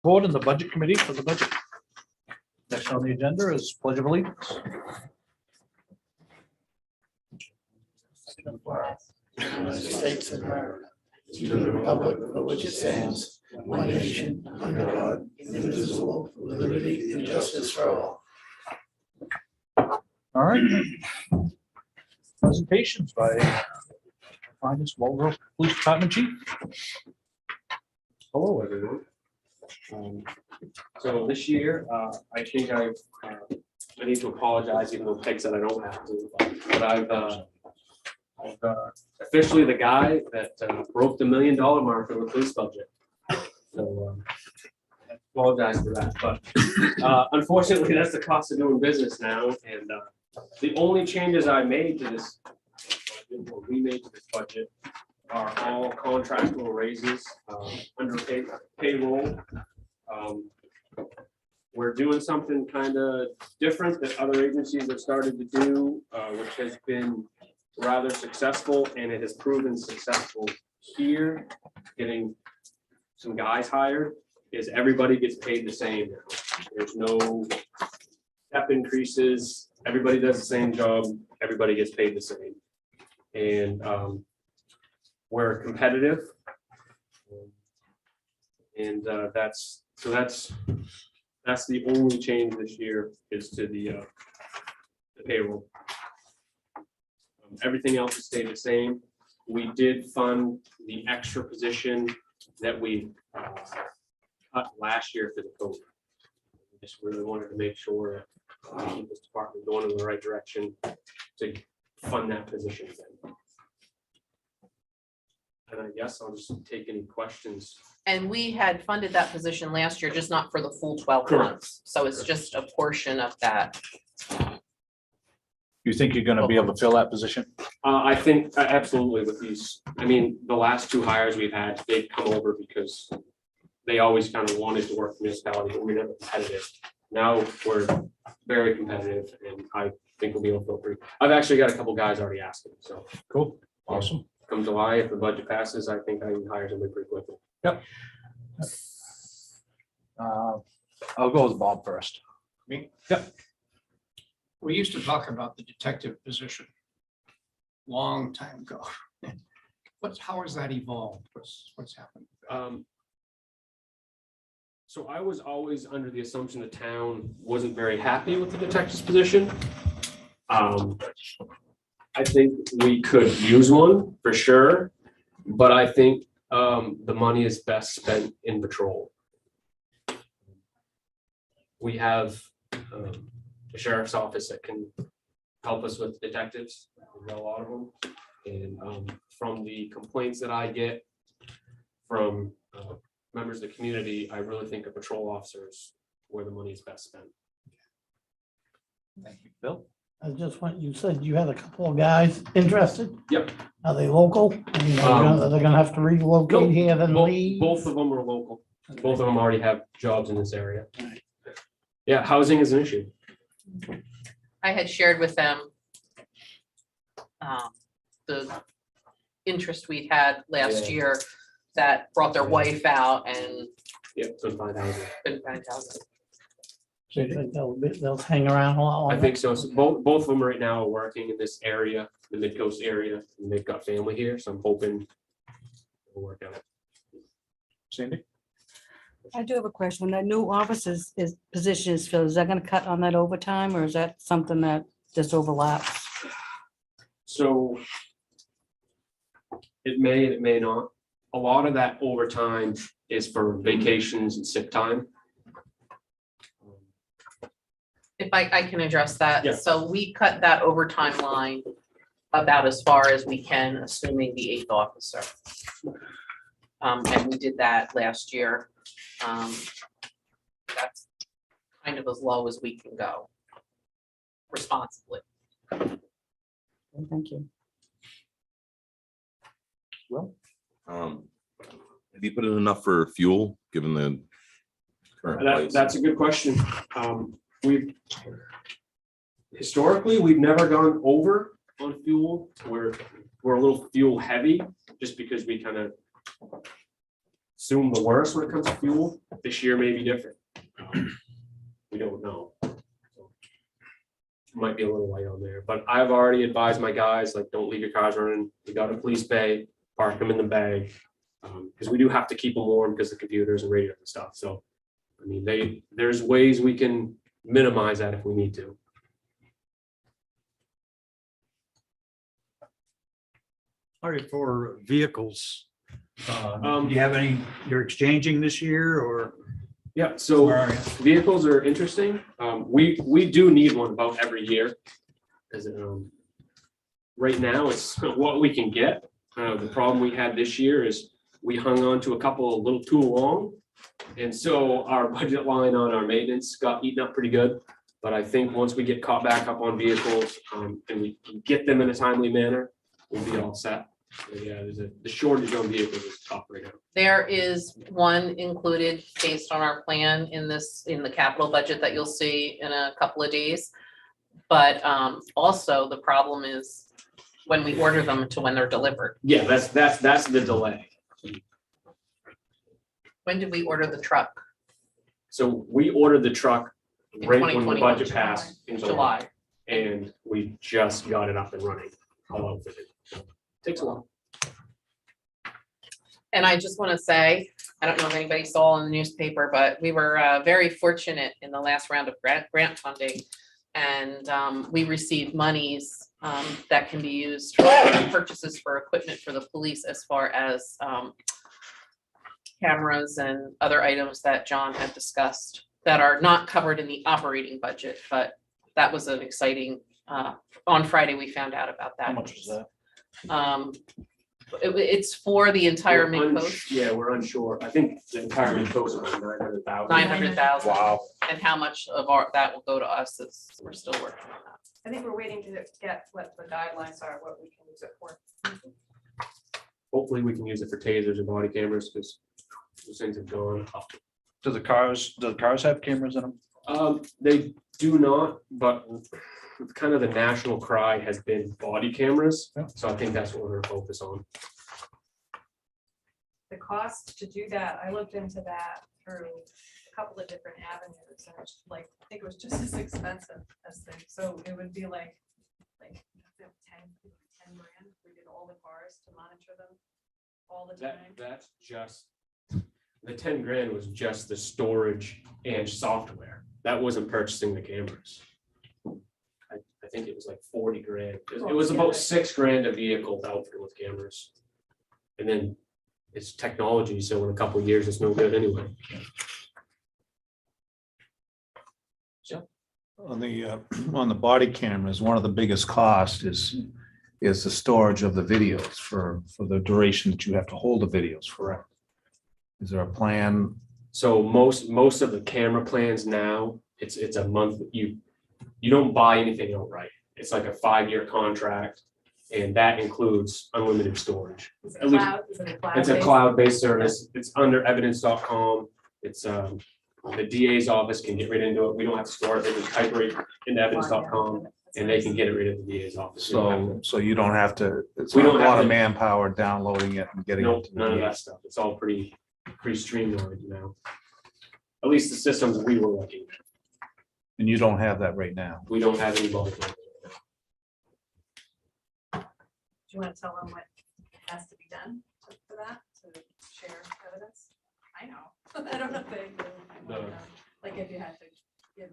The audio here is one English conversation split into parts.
Board and the Budget Committee for the budget. Next on the agenda is Pledge of Allegiance. United States of America, to the republic for which it stands, one nation, under God, indivisible, with liberty and justice for all. All right. Presentations by Finance Marlboro Police Department Chief. Hello, everyone. So this year, I think I need to apologize, even though Peg said I don't have to, but I've officially the guy that broke the $1 million mark in the police budget. So I apologize for that, but unfortunately, that's the cost of doing business now. And the only changes I made to this, what we made to this budget, are all contractual raises under payroll. We're doing something kind of different that other agencies have started to do, which has been rather successful, and it has proven successful here. Getting some guys hired is everybody gets paid the same now. There's no step increases. Everybody does the same job. Everybody gets paid the same, and we're competitive, and that's the only change this year is to the payroll. Everything else has stayed the same. We did fund the extra position that we cut last year for the code. We just really wanted to make sure that this department going in the right direction to fund that position again. And I guess I'll just take any questions. And we had funded that position last year, just not for the full 12 Correct. months. So it's just a portion of that. You think you're gonna be able to fill that position? I think absolutely with these, I mean, the last two hires we've had, they've come over because they always kind of wanted to work for municipality, but we're never competitive. Now we're very competitive, and I think we'll be able to fill pretty. I've actually got a couple guys already asking, so. Cool, awesome. Come July, if the budget passes, I think I can hire somebody pretty quickly. Yep. I'll go with Bob first. Me? Yep. We used to talk about the detective position long time ago. How has that evolved? What's happened? So I was always under the assumption the town wasn't very happy with the detective's position. I think we could use one for sure, but I think the money is best spent in patrol. We have the sheriff's office that can help us with detectives. We've got a lot of them, and from the complaints that I get from members of the community, I really think a patrol officer is where the money is best spent. Thank you, Bill. I just want, you said you had a couple of guys interested. Yep. Are they local? I mean, are they gonna have to relocate here then leave? Both of them are local. Both of them already have jobs in this area. Yeah, housing is an issue. I had shared with them the interest we'd had last Yeah. year that brought their wife out and Yeah, couldn't find housing. couldn't find housing. So you think they'll hang around a lot longer? I think so. So both of them right now are working in this area, the mid-coast area, and they've got family here, so I'm hoping it'll work out. Sandy? I do have a question. When that new officer's position is filled, is that gonna cut on that overtime, or is that something that just overlaps? So it may and it may not. A lot of that overtime is for vacations and sick time. If I can address that. Yeah. So we cut that overtime line about as far as we can, assuming the 8th officer. And we did that last year. That's kind of as low as we can go responsibly. Thank you. Well, Have you put in enough for fuel, given the current price? That's a good question. We've historically, we've never gone over on fuel. We're a little fuel heavy just because we kind of assume the worst when it comes to fuel. This year may be different. We don't know. Might be a little light on there, but I've already advised my guys, like, don't leave your cars running. You got a police bay, park them in the bag. Because we do have to keep them warm because of computers and radios and stuff. So, I mean, there's ways we can minimize that if we need to. All right, for vehicles, Um, do you have any you're exchanging this year or? Yeah, so Where are you? vehicles are interesting. We do need one about every year. As right now, it's what we can get. The problem we had this year is we hung on to a couple a little too long. And so our budget line on our maintenance got eaten up pretty good. But I think once we get caught back up on vehicles, and we can get them in a timely manner, we'll be all set. But yeah, the shortage on vehicles is tough right now. There is one included based on our plan in the capital budget that you'll see in a couple of days. But also the problem is when we order them to when they're delivered. Yeah, that's the delay. When did we order the truck? So we ordered the truck In right when the 2021. budget passed in July, July. and we just got it up and running. All outfitted. Takes a while. And I just want to say, I don't know if anybody saw in the newspaper, but we were very fortunate in the last round of grant funding. And we received monies that can be used for purchases for equipment for the police as far as cameras and other items that John had discussed that are not covered in the operating budget, but that was an exciting, on Friday, we found out about that. How much was that? It's for the entire We're mid-coast, Yeah, we're unsure. I think the entire mid-coast is about 900,000. 900,000. Wow. And how much of that will go to us is, we're still working on that. I think we're waiting to get what the guidelines are, what we can use it for. Hopefully we can use it for tasers and body cameras because those things have gone up. Do the cars have cameras in them? They do not, but kind of the national cry has been body cameras. Yeah. So I think that's what we're gonna focus on. The cost to do that, I looked into that through a couple of different avenues, and it's like, I think it was just as expensive as things, so it would be like 10 grand, we did all the cars to monitor them all the time. That's just, the 10 grand was just the storage and software. That wasn't purchasing the cameras. I think it was like 40 grand. It was about 6 grand a vehicle to outfit with cameras. And then it's technology, so in a couple of years, it's no good anyway. On the body cameras, one of the biggest costs is the storage of the videos for the duration that you have to hold the videos for. Is there a plan? So most of the camera plans now, it's a month, you don't buy anything outright. It's like a 5-year contract, and that includes unlimited storage. Is it At least- cloud? Is it a cloud? It's a cloud-based service. It's under evidence.com. It's the DA's office can get right into it. We don't have to store it. They just type right into evidence.com and they can get it right at the DA's office. We don't have So you don't have to, it's We not don't a have lot of to- manpower downloading it and to- getting Nope, it. to none of the that stuff. It's all pretty streamlined now. At least the systems we were looking at. And you don't have that right now. We don't have any body cameras. Do you want to tell them what has to be done for that, to share evidence? I know, I don't know if they, No. like if you had to give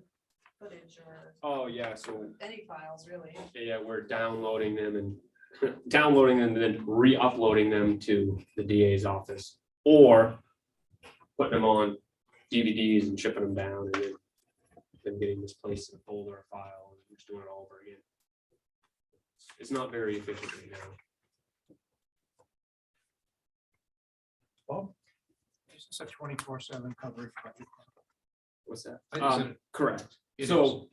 footage or Oh, yeah, so any files, really. yeah, we're downloading them and downloading them and then re-uploading them to the DA's office. Or putting them on DVDs and shipping them down and then getting this placed in a folder or file and just doing it all over again. It's not very efficient right now. Is this a 24/7 coverage? budget? What's that? Is it- Correct. It So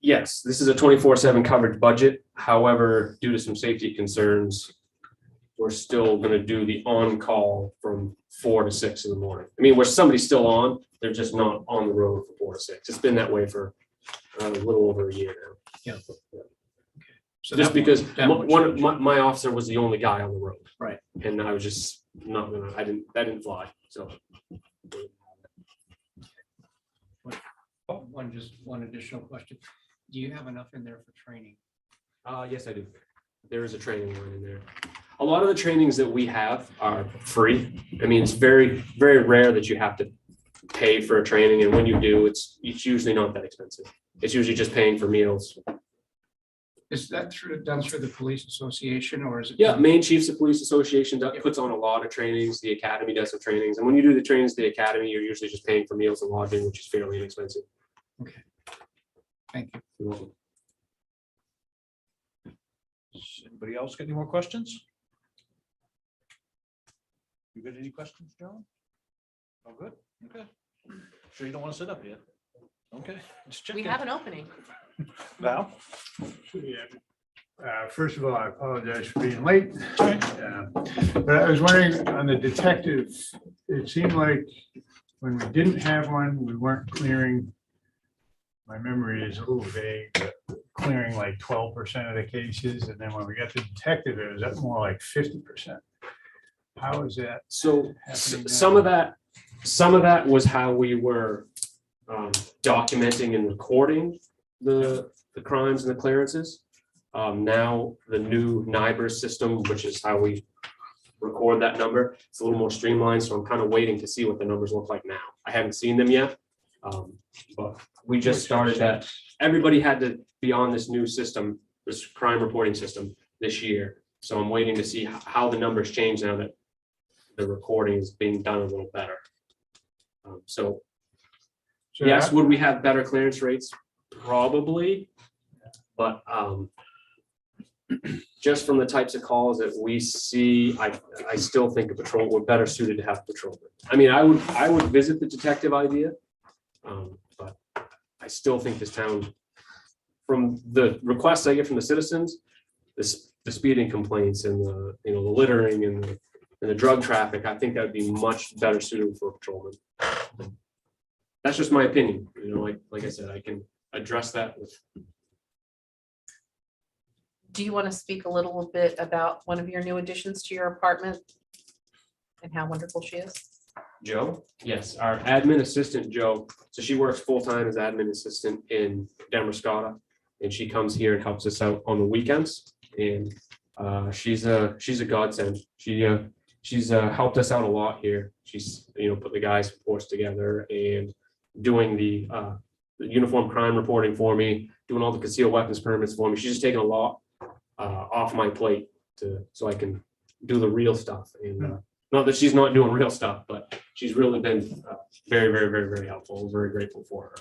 yes, this is a 24/7 coverage budget. However, due to some safety concerns, we're still gonna do the on-call from 4 to 6 in the morning. I mean, where somebody's still on, they're just not on the road from 4 to 6. It's been that way for a little over a year now. So Just that because won't one of change. my officer was the only guy on the road. Right. And I was just not gonna, that didn't fly, so. One additional question. Do you have enough in there for training? Yes, I do. There is a training line in there. A lot of the trainings that we have are free. I mean, it's very, very rare that you have to pay for a training, and when you do, it's usually not that expensive. It's usually just paying for meals. Is that done through the police association or is it? Yeah, Maine Chiefs of Police Association puts on a lot of trainings. The academy does some trainings, and when you do the trainings, the academy, you're usually just paying for meals and lodging, which is fairly inexpensive. Okay. Thank you. You're welcome. Does anybody else got any more questions? You got any questions, John? Oh, good. Okay. Sure you don't want to sit up here? Okay. Just We checking. have an opening. Val? First of all, I apologize for being late. But I was wondering on the detective, it seemed like when we didn't have one, we weren't clearing. My memory is a little vague, but clearing like 12% of the cases. And then when we got the detective, it was up more like 50%. How is that? So happening now? some of that was how we were documenting and recording the crimes and the clearances. Now the new NIBRS system, which is how we record that number, it's a little more streamlined. So I'm kind of waiting to see what the numbers look like now. I haven't seen them yet, but we just started that. Everybody had to be on this new system, this crime reporting system this year. So I'm waiting to see how the numbers change now that the recording is being done a little better. So yes, would we have better clearance rates? Probably. But just from the types of calls that we see, I still think a patrol, we're better suited to have patrolmen. I mean, I would visit the detective idea. But I still think this town, from the requests I get from the citizens, the speeding complaints and the littering and the drug traffic, I think that would be much better suited for a patrolman. That's just my opinion, like I said, I can address that with. Do you want to speak a little bit about one of your new additions to your apartment and how wonderful she is? Joe? Yes, our admin assistant, Joe. So she works full-time as admin assistant in Damascotta, and she comes here and helps us out on the weekends. And she's a godsend. She's helped us out a lot here. She's put the guys' reports together and doing the uniform crime reporting for me, doing all the concealed weapons permits for me. She's just taking a lot off my plate so I can do the real stuff. And not that she's not doing real stuff, but she's really been very, very, very, very helpful. I'm very grateful for her.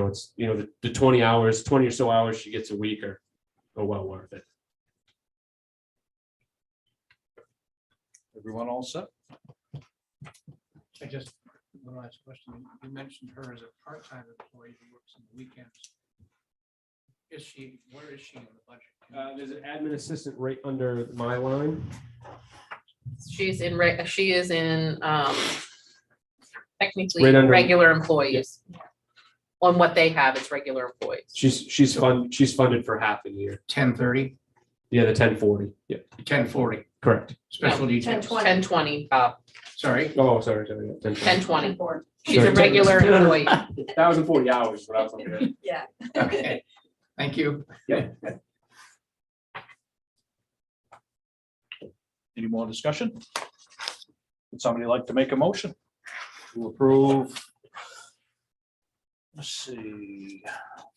It's the 20 or so hours she gets a week are well worth it. Everyone all set? I just, one last question. You mentioned her as a part-time employee who works on the weekends. Where is she in the budget? There's an admin assistant right under my line. She is in technically Right under- regular employees. On what they have, it's regular employees. She's funded for half a year. 10:30, Yeah, the 1040. Yeah, 10:40, correct. special details. 10:20, Bob, Sorry. Oh, sorry. 10:20. She's a regular employee. 1,040 hours. What I was looking at. Yeah. Okay, thank you. Any more discussion? Would somebody like to make a motion to approve? Let's see,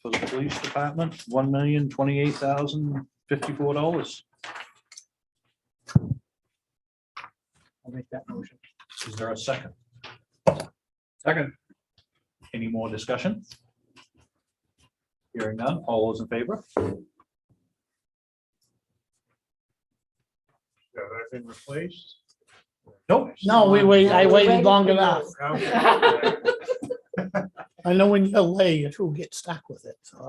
for the police department, $1,028,054. I'll make that motion. Is there a second? Second. Any more discussion? Hearing none, all those in favor? Have I been replaced? Nope. No, I waited long enough. I know when you're late, you'll get stuck with it, so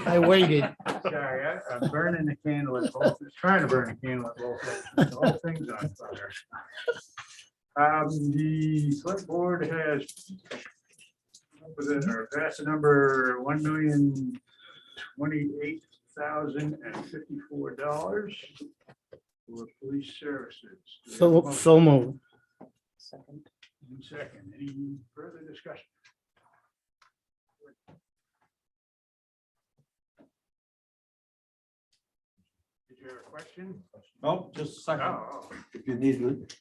I waited. Sorry, I'm burning the candle at both, trying to burn the candle at both ends. The whole thing's on fire. The select board has passed the number $1,028,054. for police services. Do we have a motion? So move. Second. Second, any further discussion? Did you have a question? No, just a second. Oh, If you need it.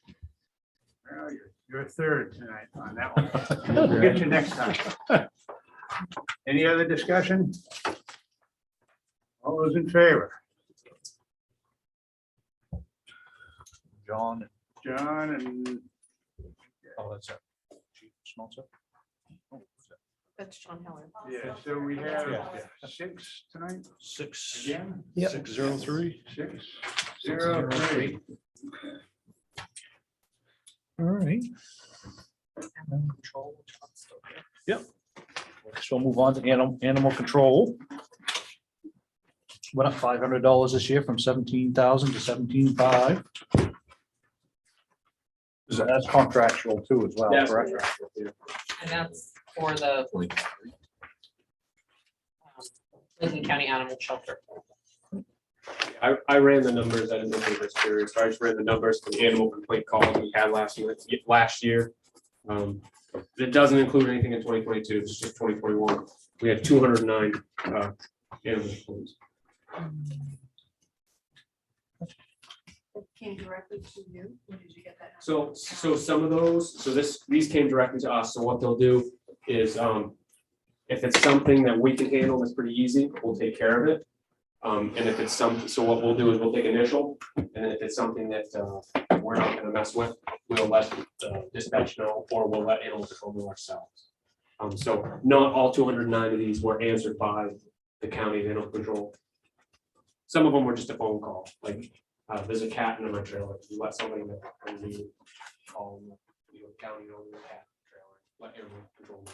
well, you're third tonight on that one. We'll get you next time. Any other discussion? All those in favor? John. John and Oh, that's it. Chief Schmaltz. That's John Heller. yeah, so we have Yeah, 6 tonight 6, again, Yep. 603. 603. All right. Control. Yep. So we'll move on to animal control. Went up $500 this year from 17,000 to 17,500. That's contractual too as well, That's correct? contractual, yeah. And that's for the Lincoln County Animal Shelter. I ran the numbers, I didn't know if you were curious, I just ran the numbers for the animal complaint call we had last year. It doesn't include anything in 2022, it's just 2021. We had 209 animal complaints. Came directly to you, or did you get that? So some of those, these came directly to us, so what they'll do is, if it's something that we can handle, that's pretty easy, we'll take care of it. And if it's something, so what we'll do is we'll take initial, and if it's something that, we're not gonna mess with, we'll let dispatch know, or we'll let animal control know ourselves. So not all 209 of these were answered by the county animal control. Some of them were just a phone call, like, there's a cat in my trailer, you let somebody know, and we call them, county over the cat trailer, let animal control know.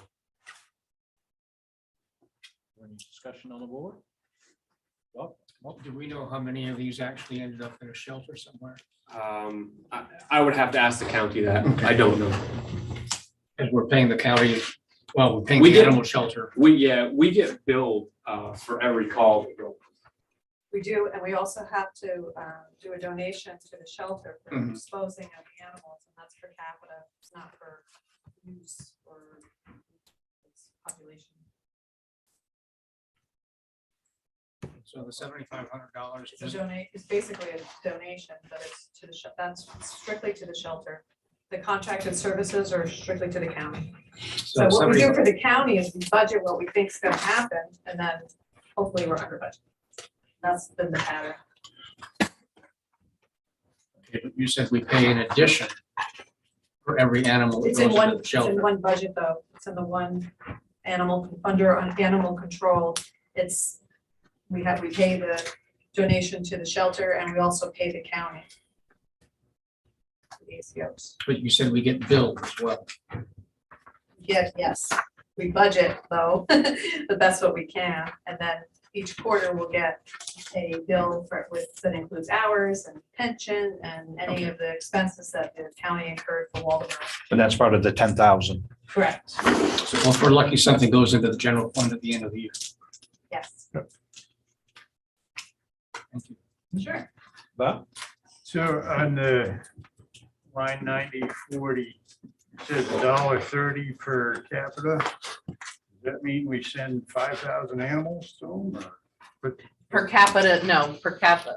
Any discussion on the board? Do we know how many of these actually ended up in a shelter somewhere? I would have to ask the county that, I don't know. As we're paying the county, well, we're paying We the get- animal shelter. We get billed for every call we go. We do, and we also have to do a donation to the shelter for Mhm. disposing of the animals, and that's per capita, it's not for use or its population. So the $7,500. It's a donate, it's basically a donation, but it's to the, that's strictly to the shelter. The contracted services are strictly to the county. So what we do for the county is we budget what we think is gonna happen, and then hopefully we're under budget. That's been the pattern. You said we pay in addition for every animal that It's in goes into one, the it's in shelter. one budget though. It's in the one animal, under animal control. It's, we pay the donation to the shelter and we also pay the county. The ACOs. But you said we get billed as well. Yes, we budget though, but that's what we can. And then each quarter we'll get a bill that includes hours and pension and any of the expenses that the county incurred for Waldemar. And that's part of the 10,000. Correct, So if we're lucky, something goes into the general fund at the end of the year. yes, Thank you. sure. Bob? So on the line 9040, it says $1.30 per capita. Does that mean we send 5,000 animals to them? or Per capita, no, per capita,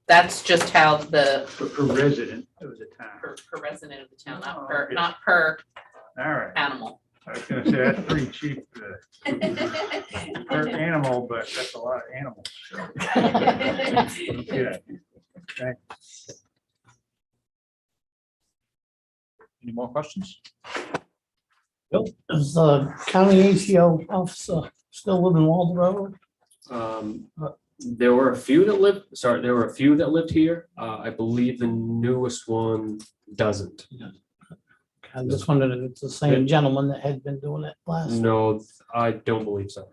that's just how the, per resident of the town? per resident of the town, Oh, okay. not per All right, animal. I was gonna say, that's pretty cheap per animal, but that's a lot of animals. Yeah. Any more questions? Is the county ACO officer still living in Walden Road? There were a few that lived here. I believe the newest one doesn't. I just wondered if it's the same gentleman that had been doing it last. No, I don't believe so.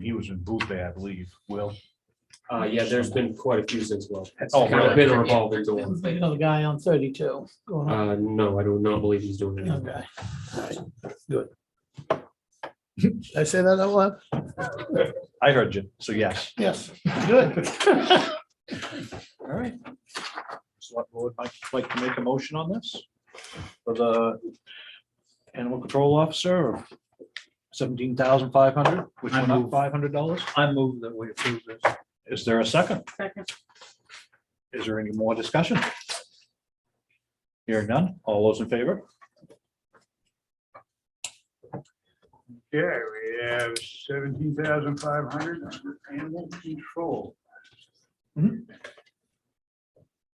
He was in Booth Bay, I believe, Will. Yeah, there's been quite a few since well. It's Oh, kind of really? been a revolving door. You know, the guy on 32 going on. No, I do not believe he's doing it. Okay, all right, good. Did I say that out loud? I heard you, so yes. Yes, good. All right. Select board might like to make a motion on this for the animal control officer of 17,500, which went up $500. I move that we approve this. Is there a second? Second. Is there any more discussion? Hearing none. All those in favor? Okay, we have 17,500 under animal control. Mhm.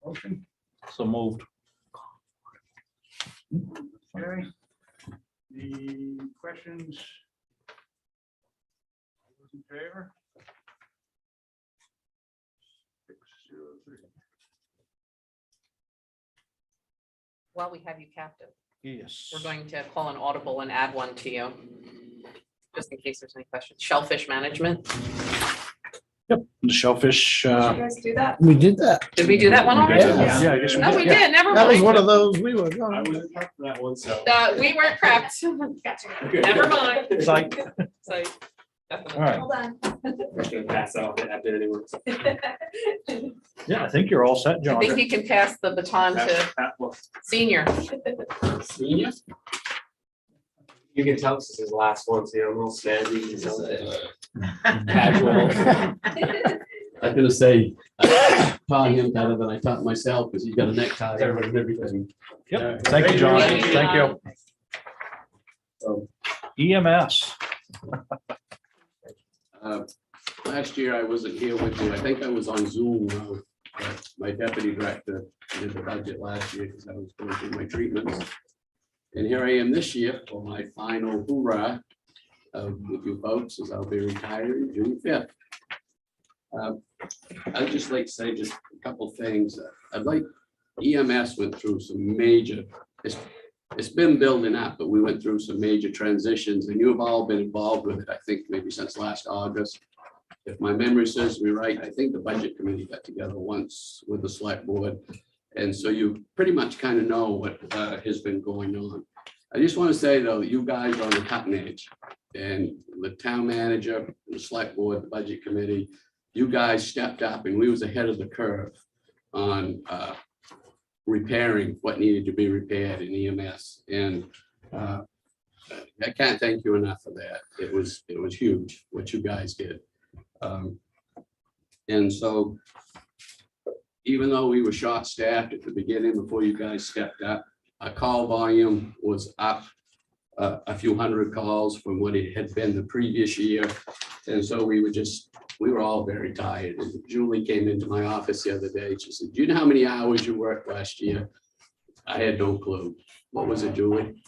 Motion, So moved. okay. The questions? All those in favor? 603. While we have you captive, Yes. we're going to call an audible and add one to you. Just in case there's any questions. Shellfish management. Yep, the shellfish. Did you guys do that? We did that. Did we do that one already? Yeah. Yeah, I guess we No, we did. Yeah. did, never That was mind. one of those we were. I wasn't prepped for that one, so. We weren't prepped. Gotcha. Never mind. It's like, So, all definitely. right. Hold on. I'm gonna pass out that bit anyway. Yeah, I think you're all set, I John. think you can pass the baton to senior. Senior? You can tell this is his last one, so I'm a little snazzy. Casual. I'm gonna say, I taught him better than I taught myself, because he's got a necktie on and everything. Yep, thank you, John. Thank you, Thank you. So, EMS. last year I wasn't here with you. I think I was on Zoom. But my deputy director did the budget last year because I was going through my treatments. And here I am this year for my final hoorah with you folks, as I'll be retiring June 5th. I'd just like to say just a couple things. I'd like, EMS went through some major, it's been building up, but we went through some major transitions, and you have all been involved with it, I think, maybe since last August. If my memory serves me right, I think the budget committee got together once with the select board. And so you pretty much kind of know what has been going on. I just want to say, though, you guys are on the cutting edge, and the town manager, the select board, the budget committee, you guys stepped up, and we was ahead of the curve on repairing what needed to be repaired in EMS. And I can't thank you enough for that. It was huge what you guys did. And so even though we were short-staffed at the beginning before you guys stepped up, our call volume was up a few hundred calls from what it had been the previous year. And so we were all very tired. And Julie came into my office the other day. She said, "Do you know how many hours you worked last year?" I had no clue. What was it, Julie?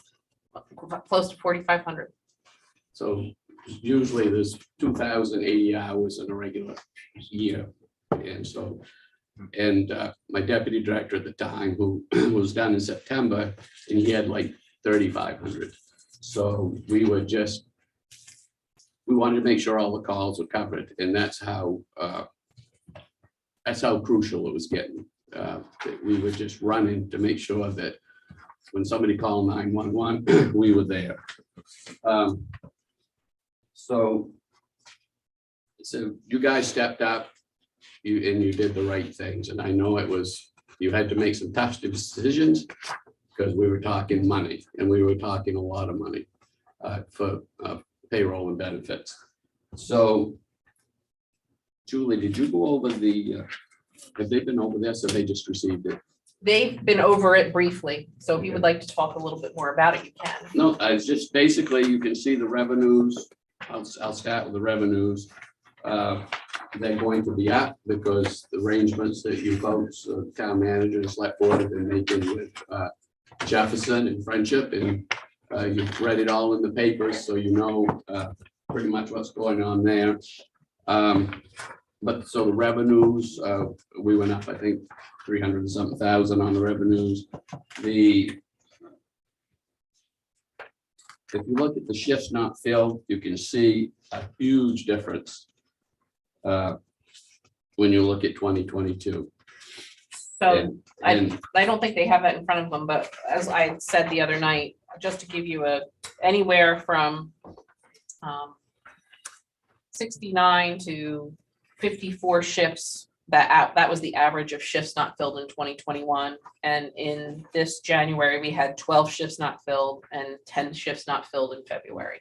Close to 4,500. So usually there's 2,080 hours in a regular year. And so, my deputy director at the time, who was done in September, and he had like 3,500. So we wanted to make sure all the calls were covered, and that's how crucial it was getting. That we were just running to make sure that when somebody called 911, we were there. So you guys stepped up, you did the right things, and I know you had to make some tough decisions because we were talking money, and we were talking a lot of money for payroll and benefits. So Julie, did you go over have they been over this, or they just received it? They've been over it briefly, so if you would like to talk a little bit more about it, you can. No, it's just basically, you can see the revenues. I'll start with the revenues. They're going to be up because the arrangements that you folks, town manager and select board, have been making with Jefferson and Friendship, and you've read it all in the papers, so you know pretty much what's going on there. But so the revenues, we went up, I think, 300 and something thousand on the revenues. If you look at the shifts not filled, you can see a huge difference when you look at 2022. So And I don't think they have that in front of them, but as I said the other night, just to give you anywhere from 69 to 54 shifts that was the average of shifts not filled in 2021. And in this January, we had 12 shifts not filled and 10 shifts not filled in February.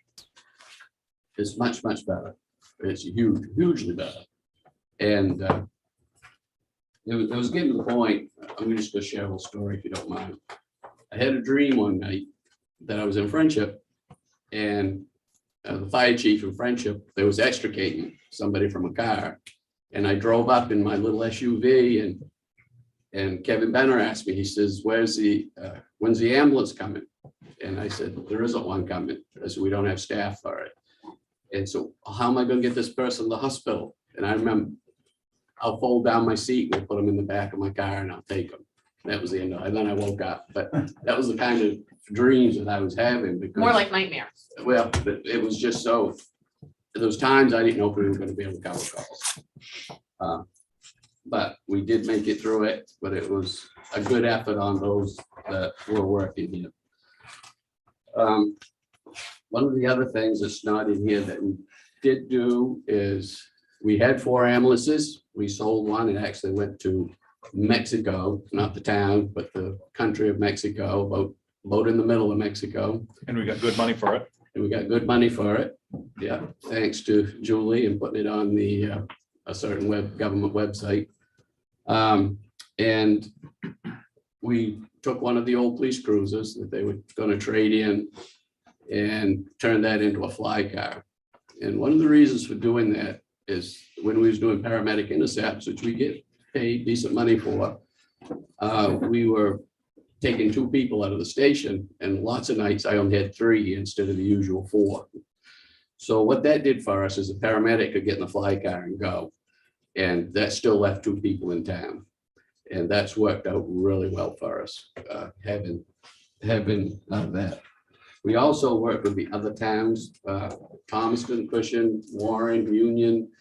It's much, much better. It's hugely better. And it was getting to the point, I'm just gonna share a little story if you don't mind. I had a dream one night that I was in Friendship and the fire chief in Friendship, there was extricating somebody from a car. And I drove up in my little SUV and Kevin Benner asked me, he says, when's the ambulance coming? And I said, there isn't one coming. I said, we don't have staff for it. And so how am I gonna get this person to the hospital? And I remember, I'll fold down my seat, we'll put them in the back of my car and I'll take them. That was the end of it. And then I woke up, but that was the kind of dreams that I was having because. More like nightmares. Well, but it was just so, those times I didn't know if we were gonna be able to cover calls. But we did make it through it, but it was a good effort on those that were working here. One of the other things that's not in here that we did do is we had 4 ambulances. We sold one. It actually went to Mexico, not the town, but the country of Mexico, about in the middle of Mexico. And we got good money for it. And we got good money for it. Yeah, thanks to Julie and putting it on the a certain government website. And we took one of the old police cruisers that they were going to trade in and turn that into a fly car. And one of the reasons for doing that is when we was doing paramedic intercepts, which we get paid decent money for, we were taking 2 people out of the station, and lots of nights I only had 3 instead of the usual 4. So what that did for us is a paramedic could get in the fly car and go, and that still left 2 people in town. And that's worked out really well for us, having that. We also work with the other towns, Thomaston, Cushing, Warren, Union,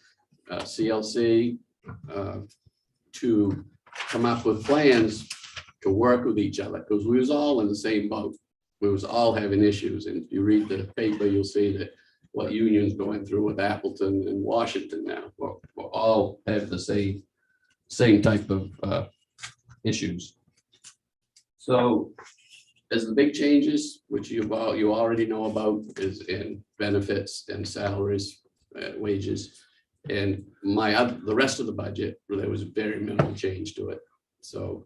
CLC, to come up with plans to work with each other, because we was all in the same boat. We was all having issues, and if you read the paper, you'll see that what Union's going through with Appleton and Washington now. We're all have the same type of issues. So as the big changes, which you already know about, is in benefits and salaries, wages, and the rest of the budget, there was very minimal change to it. So,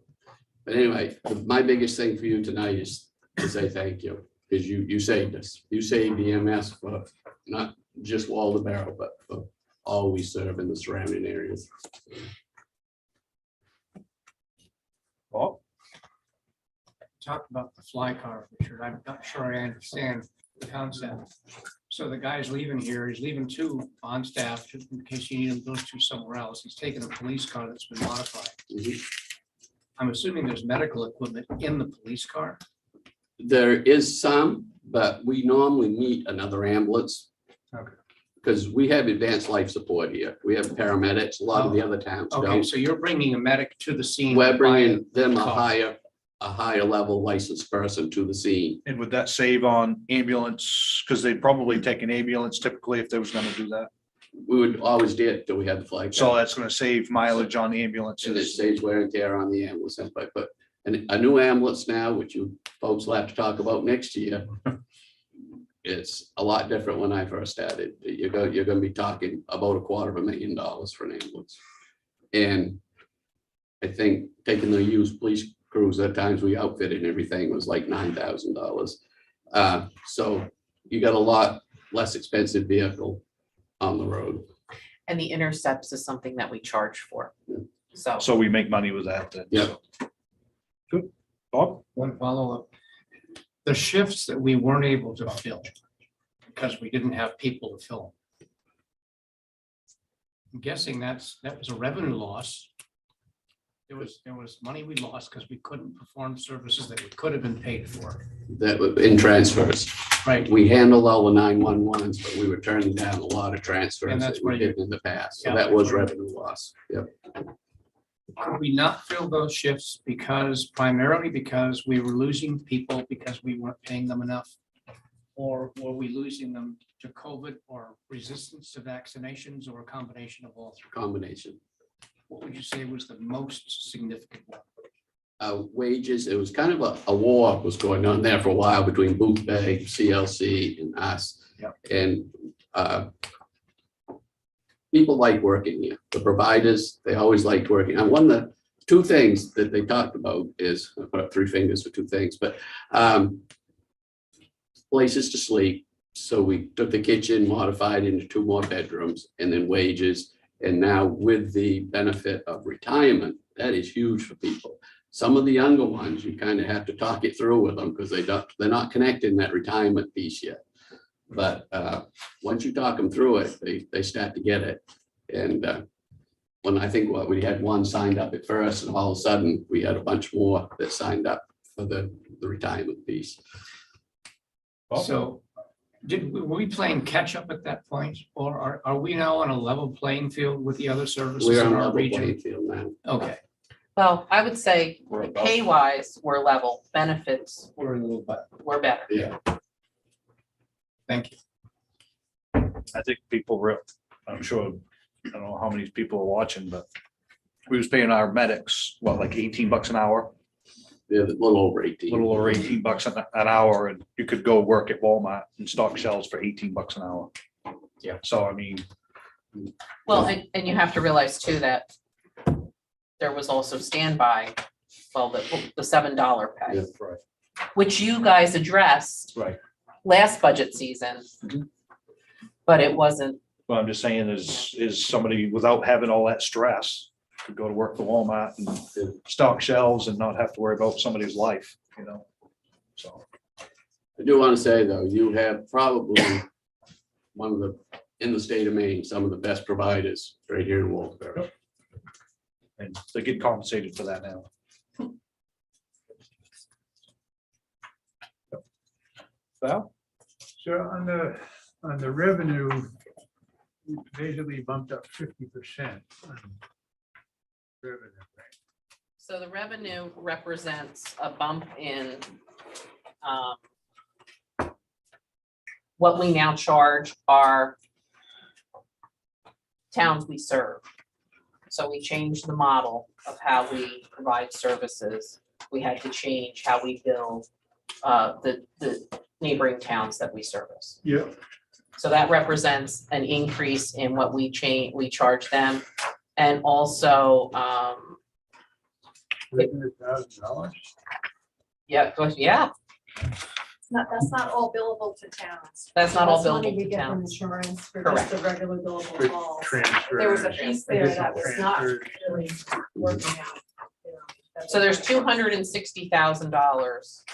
but anyway, my biggest thing for you tonight is to say thank you, because you saved us. You saved EMS for not just Walter Barrow, but for all we serve in the surrounding areas. Bob? Talk about the fly car, Richard. I'm not sure I understand the concept. So the guy's leaving here, he's leaving 2 on staff, just in case you need him, those 2 somewhere else. He's taking a police car that's been modified. Mhm. I'm assuming there's medical equipment in the police car. There is some, but we normally meet another ambulance. Okay. Because we have advanced life support here. We have paramedics, a lot of the other towns Okay, don't. so you're bringing a medic to the scene. We're bringing them a Cost. higher level licensed person to the scene. And would that save on ambulance? Because they'd probably take an ambulance typically if they was gonna do that. We would always did till we had the flag. So that's gonna save mileage on the And it ambulances. saves wear and tear on the ambulance. But a new ambulance now, which you folks will have to talk about next year. It's a lot different when I first started. You're gonna be talking about $250,000 for an ambulance. And I think taking the used police crews, at times we outfitted and everything was like $9,000. So you got a lot less expensive vehicle on the road. And the intercepts is something that we charge for. So So we make money with that then. Yep. Good. Bob? One follow-up. The shifts that we weren't able to fill because we didn't have people to fill them. I'm guessing that was a revenue loss. There was money we lost because we couldn't perform services that we could have been paid for. That was in transfers. Right. We handled all the 911s, but we were turning down a lot of transfers And that that's we where you- did in the past. So Yeah, that was that's where- revenue loss. Yep. Could we not fill those shifts primarily because we were losing people because we weren't paying them enough? Or were we losing them to COVID or resistance to vaccinations or a combination of all 3? Combination. what would you say was the most significant one? Wages, it was kind of a war was going on there for a while between Boot Bay, CLC and us. Yep. And people like working here. The providers, they always liked working. And one of the two things that they talked about is, I put up 3 fingers for 2 things, but places to sleep. So we took the kitchen, modified into 2 more bedrooms, and then wages. And now with the benefit of retirement, that is huge for people. Some of the younger ones, you kind of have to talk it through with them because they're not connecting that retirement piece yet. But once you talk them through it, they start to get it. And when I think we had 1 signed up at first, and all of a sudden we had a bunch more that signed up for the retirement piece. So were we playing catch up at that point, or are we now on a level playing field with the other services We're on in a our level region? playing field now. Okay, Well, I would say We're about- pay wise, we're level, benefits, we're a little bit, we're better. Yeah. thank you. I think people, I'm sure, I don't know how many people are watching, but we was paying our medics, what, like $18 an hour? They're a little over 18. Little over $18 an hour, and you could go work at Walmart and stock shelves for $18 an hour. Yeah. So I mean, Well, and you have to realize too that there was also standby, well, the $7 pay, Yeah. right, which you guys addressed right. last budget season. Mhm. But it wasn't, What I'm just saying is somebody without having all that stress could go to work for Walmart and stock shelves and not have to worry about somebody's life, you know? So, I do want to say though, you have probably one of the, in the state of Maine, some of the best providers right here in Wolfboro. and they get compensated for that now. Val? So on the revenue, we basically bumped up 50%. on revenue, right? so the revenue represents a bump in what we now charge our towns we serve. So we changed the model of how we provide services. We had to change how we bill the neighboring towns that we service. Yeah. So that represents an increase in what we charge them. And also, $100,000. yeah, That's not all billable to towns. that's not all That's money billable we to get from towns. insurance for Correct. just the regular billable calls. Transfer. There was a piece there that was not Transfer. really working out. you know, that So there's was- $260,000.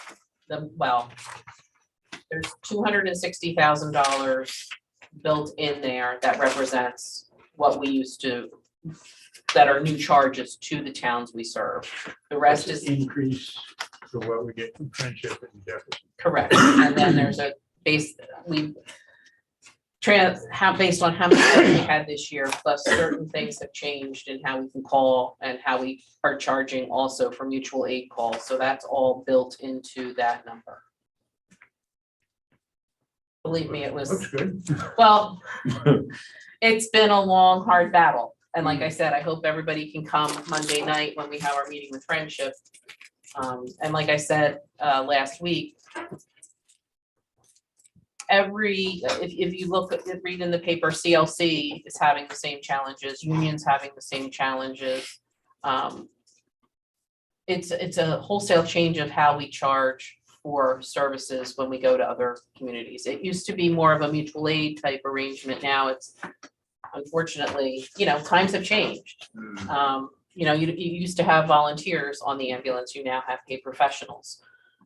There's $260,000 built in there that represents what we used to, that are new charges to the towns we serve. The rest is Increase to what we get from Friendship and Jefferson. correct. And then there's a base, based on how many that we had this year, plus certain things have changed in how we can call and how we are charging also for mutual aid calls. So that's all built into that number. Believe me, it was, Looks good. well, it's been a long, hard battle. And like I said, I hope everybody can come Monday night when we have our meeting with Friendship. And like I said, last week, if you read in the paper, CLC is having the same challenges, unions having the same challenges. It's a wholesale change of how we charge for services when we go to other communities. It used to be more of a mutual aid type arrangement. Now it's unfortunately, times have changed. You used to have volunteers on the ambulance, you now have paid professionals.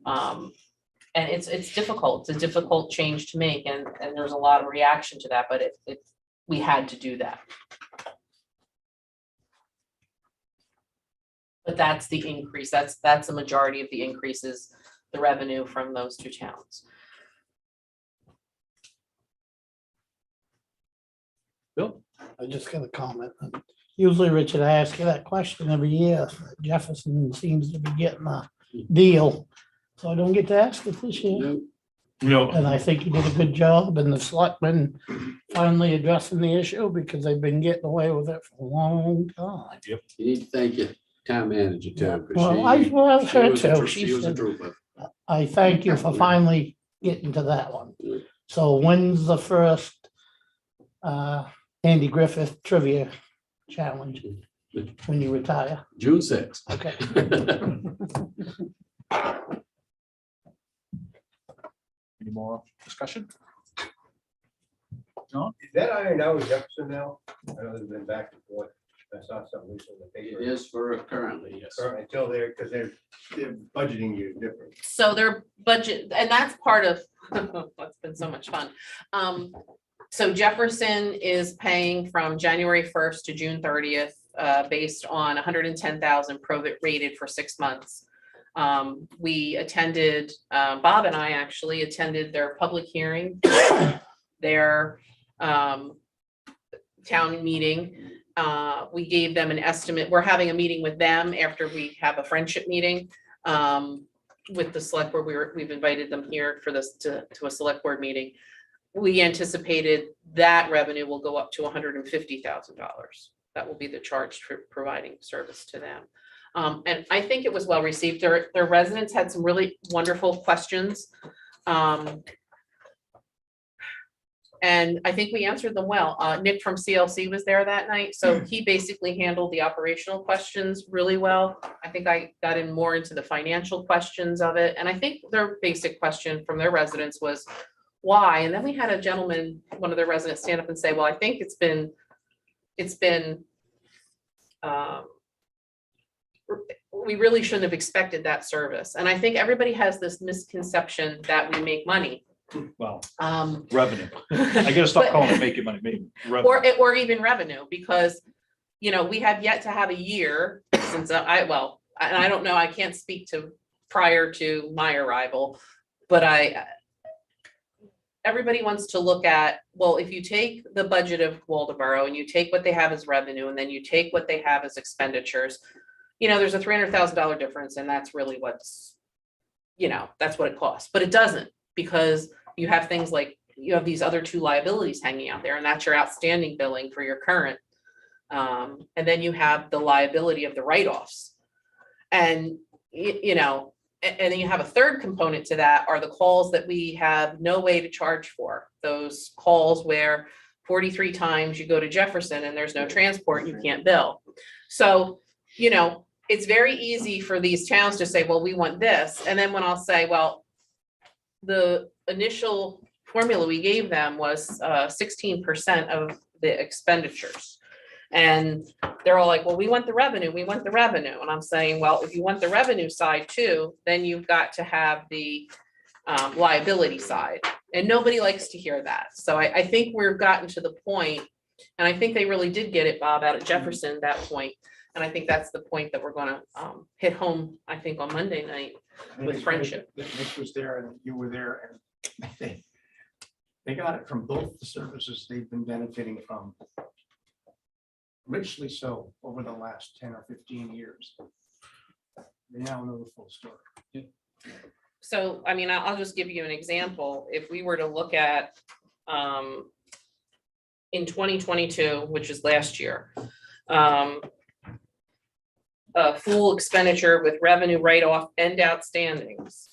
And it's difficult, it's a difficult change to make, and there's a lot of reaction to that, but we had to do that. But that's the increase, that's the majority of the increases, the revenue from those two towns. Bill? I just got a comment. Usually, Richard, I ask you that question every year. Jefferson seems to be getting a deal, so I don't get to ask it this year. No, No, And I think you did a good job, and the selectmen finally addressing the issue because they've been getting away with it for a long time. You need to thank your town manager Yeah. too. 'cause Well, I, well, she her was a too. tro- She She was a said, trooper. I thank you for finally getting to that one. So when's the first Andy Griffith trivia challenge? When you retire? June 6th. Okay. any more discussion? Is that ironed out with Jefferson now? I know they've been back and forth. I saw something recently in the It paper. is for currently, yes. Until they're, because they're budgeting you different. So their budget, and that's part of, that's been so much fun. So Jefferson is paying from January 1st to June 30th, based on 110,000 rated for 6 months. We attended, Bob and I actually attended their public hearing, their town meeting. We gave them an estimate. We're having a meeting with them after we have a friendship meeting with the select board. We've invited them here for this to a select board meeting. We anticipated that revenue will go up to $150,000. That will be the charge for providing service to them. And I think it was well received. Their residents had some really wonderful questions. And I think we answered them well. Nick from CLC was there that night, so he basically handled the operational questions really well. I think I got in more into the financial questions of it, and I think their basic question from their residents was why? And then we had a gentleman, one of their residents, stand up and say, well, I think it's been we really shouldn't have expected that service. And I think everybody has this misconception that we make money. Well, revenue. I gotta stop calling it making money, maybe. Or even revenue, because, you know, we have yet to have a year since and I don't know, I can't speak to prior to my arrival, but everybody wants to look at, well, if you take the budget of Waldeboro and you take what they have as revenue and then you take what they have as expenditures, you know, there's a $300,000 difference, and that's really what's, you know, that's what it costs, but it doesn't, because you have things like, you have these other two liabilities hanging out there, and that's your outstanding billing for your current. And then you have the liability of the write-offs. And, you know, and then you have a third component to that are the calls that we have no way to charge for. Those calls where 43 times you go to Jefferson and there's no transport, you can't bill. So, you know, it's very easy for these towns to say, well, we want this. And then when I'll say, well, the initial formula we gave them was 16% of the expenditures. And they're all like, well, we want the revenue, we want the revenue. And I'm saying, well, if you want the revenue side too, then you've got to have the liability side. And nobody likes to hear that. So I think we've gotten to the point, and I think they really did get it, Bob, out at Jefferson, that point. And I think that's the point that we're gonna hit home, I think, on Monday night with friendship. Nick was there and you were there, and they got it from both the services they've been benefiting from, richly so, over the last 10 or 15 years. They now know the full story. So, I mean, I'll just give you an example. If we were to look at in 2022, which is last year, a full expenditure with revenue write-off and outstandings.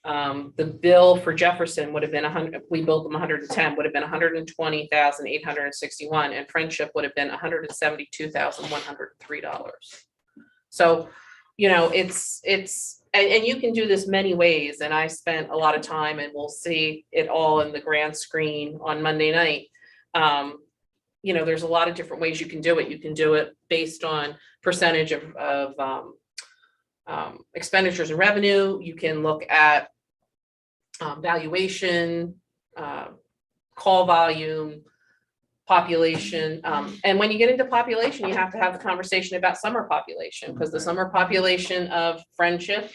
The bill for Jefferson would have been 100, we billed them 110, would have been 120,861, and Friendship would have been $172,103. So, you know, it's, and you can do this many ways, and I spent a lot of time, and we'll see it all in the grand screen on Monday night. You know, there's a lot of different ways you can do it. You can do it based on percentage of expenditures and revenue. You can look at valuation, call volume, population. And when you get into population, you have to have the conversation about summer population, because the summer population of Friendship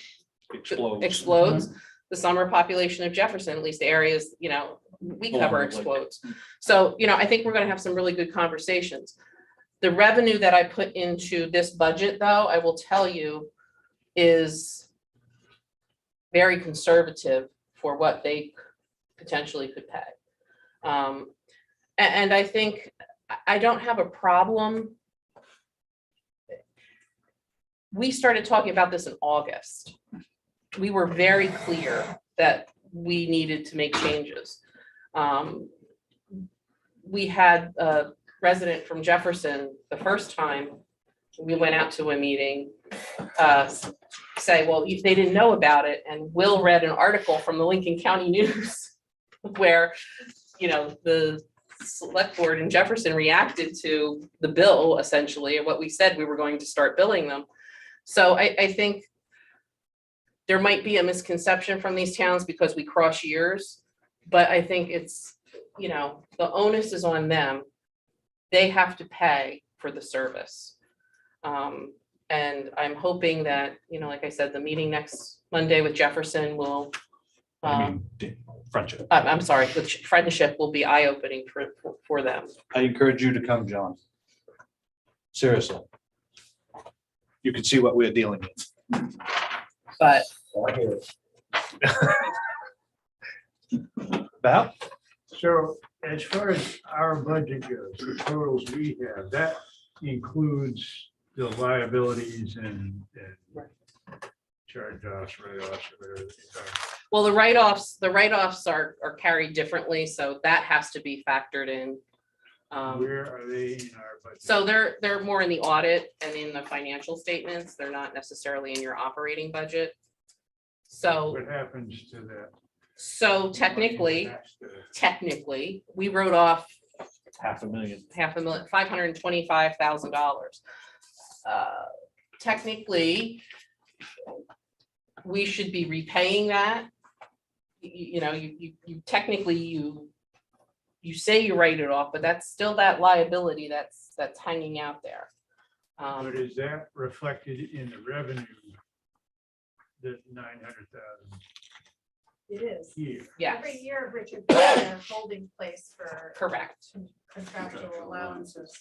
explodes. The summer population of Jefferson, at least the areas, you know, we cover, explodes. So, you know, I think we're gonna have some really good conversations. The revenue that I put into this budget, though, I will tell you, is very conservative for what they potentially could pay. And I think I don't have a problem. We started talking about this in August. We were very clear that we needed to make changes. We had a resident from Jefferson the first time we went out to a meeting say, well, they didn't know about it. And Will read an article from the Lincoln County News where, you know, the select board in Jefferson reacted to the bill essentially, and what we said we were going to start billing them. So I think there might be a misconception from these towns because we cross years, but I think it's, you know, the onus is on them. They have to pay for the service. And I'm hoping that, you know, like I said, the meeting next Monday with Jefferson will, Friendship. I'm sorry, with Friendship will be eye-opening for them. I encourage you to come, John. Seriously. You can see what we're dealing with. But Val? So as far as our budget goes, the totals we have, that includes the liabilities and charge-offs, write-offs, whatever. they're talking. well, the write-offs are carried differently, so that has to be factored in. Where are they in our budget? So they're more in the audit and in the financial statements. They're not necessarily in your operating budget. So, What happens to that? so technically, we wrote off $500,000. $525,000. Technically, we should be repaying that. You know, you technically, you say you write it off, but that's still that liability that's hanging out there. But is that reflected in the revenue? The 900,000 It is. here? Yes, Every year, Richard, puts a holding place for correct. contractual allowances.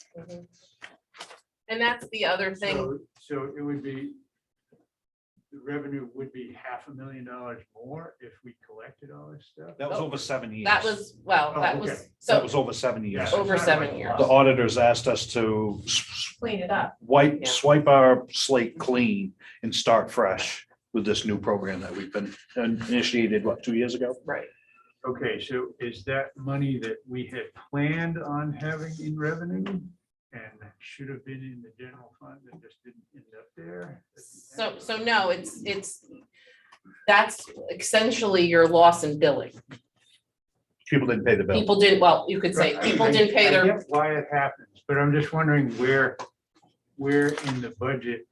And that's the other thing. So it would be, the revenue would be $500,000 more if we collected all this stuff? That was over 7 years. That was, well, Oh, that okay. was, That so was over 7 years. Yeah. over 7 years. The auditors asked us to Clean it up. wipe, Yeah. swipe our slate clean and start fresh with this new program that we've been initiated, what, 2 years ago? Right. Okay, so is that money that we had planned on having in revenue and should have been in the general fund that just didn't end up there? So no, that's essentially your loss in billing. People didn't pay the bill. People didn't, well, you could say, people didn't pay I their, get why it happens, but I'm just wondering where in the budget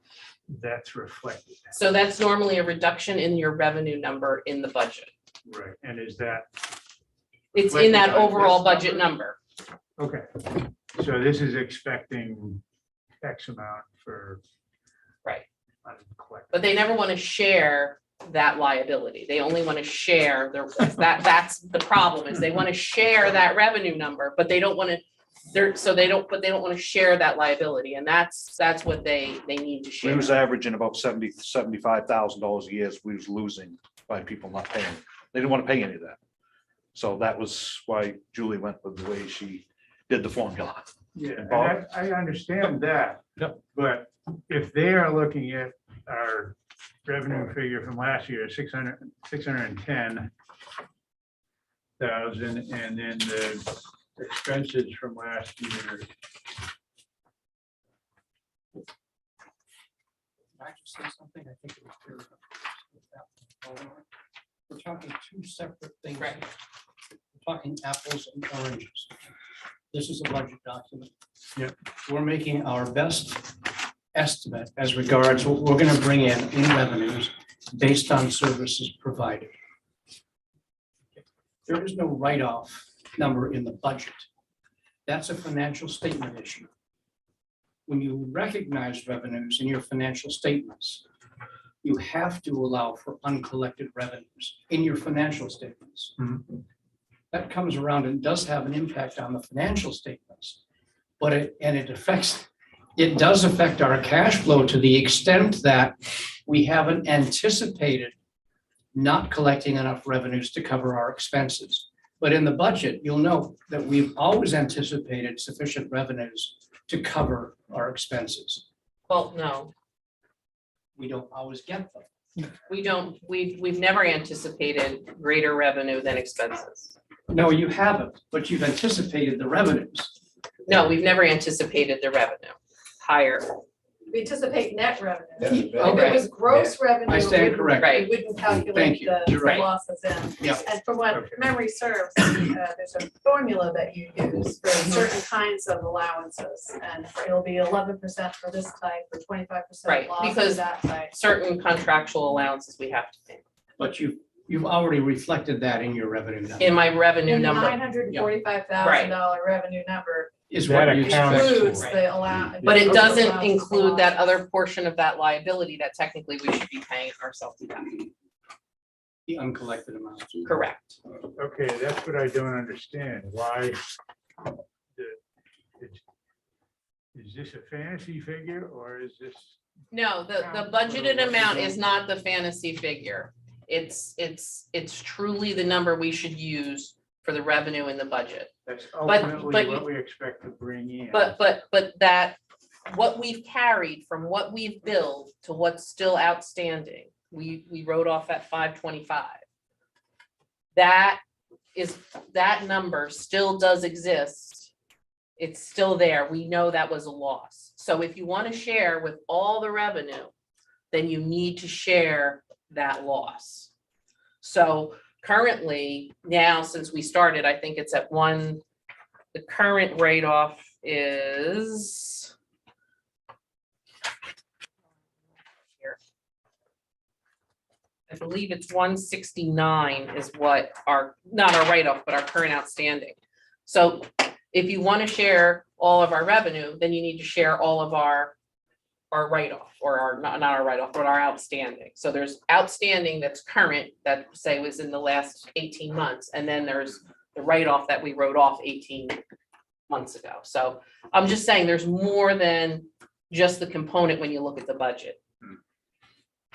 that's reflected. so that's normally a reduction in your revenue number in the budget. Right, and is that, It's in that Reflected on overall this budget number. okay, so this is expecting X amount for. Right. uncollected. But they never want to share that liability. They only want to share that's the problem, is they want to share that revenue number, but they don't want to, they don't want to share that liability, and that's what they need to We share. was averaging about $75,000 a year we was losing by people not paying. They didn't want to pay any of that. So that was why Julie went with the way she did the formula. Yeah, and Bob? I understand that. Yep. But if they are looking at our revenue figure from last year, 610,000, and then the expenses from last year. Can I just say something? I think it was clear. We're talking two separate things. Right. We're talking apples and oranges. This is a budget document. Yeah. We're making our best estimate as regards what we're going to bring in revenues based on services provided. There is no write-off number in the budget. That's a financial statement issue. When you recognize revenues in your financial statements, you have to allow for uncollected revenues in your financial statements. That comes around and does have an impact on the financial statements, but it does affect our cash flow to the extent that we haven't anticipated not collecting enough revenues to cover our expenses. But in the budget, you'll note that we've always anticipated sufficient revenues to cover our expenses. Well, no, We don't always get them. we don't, we've never anticipated greater revenue than expenses. No, you haven't, but you've anticipated the revenues. No, we've never anticipated the revenue higher. We anticipate net revenue. Yeah, If Okay. it was gross revenue. I stand we wouldn't- corrected. Right. We wouldn't Thank calculate you. the You're right. losses in. Yeah. And from what memory serves, there's a formula that you use for certain kinds of allowances. And it'll be 11% for this type, or 25% Right, loss for because- that type. Certain contractual allowances we have to pay But you've already reflected that in your revenue number. in my revenue In the number. $945,000 revenue number Is That what you accounts expect. includes Right. the allowance. But it doesn't include that other portion of that liability that technically we should be paying ourselves back. The uncollected amount. Correct. Okay, that's what I don't understand. Why? Is this a fantasy figure or is this? No, the budgeted amount is not the fantasy figure. It's truly the number we should use for the revenue in the budget. That's but ultimately you- what we expect to bring in. But that, what we've carried from what we've billed to what's still outstanding, we wrote off at 525. That number still does exist. It's still there. We know that was a loss. So if you want to share with all the revenue, then you need to share that loss. So currently, now, since we started, I think it's at the current rate off is here. I believe it's 169 is what not our write-off, but our current outstanding. So if you want to share all of our revenue, then you need to share all of our write-off, or not our write-off, but our outstanding. So there's outstanding that's current, that say was in the last 18 months, and then there's the write-off that we wrote off 18 months ago. So I'm just saying there's more than just the component when you look at the budget.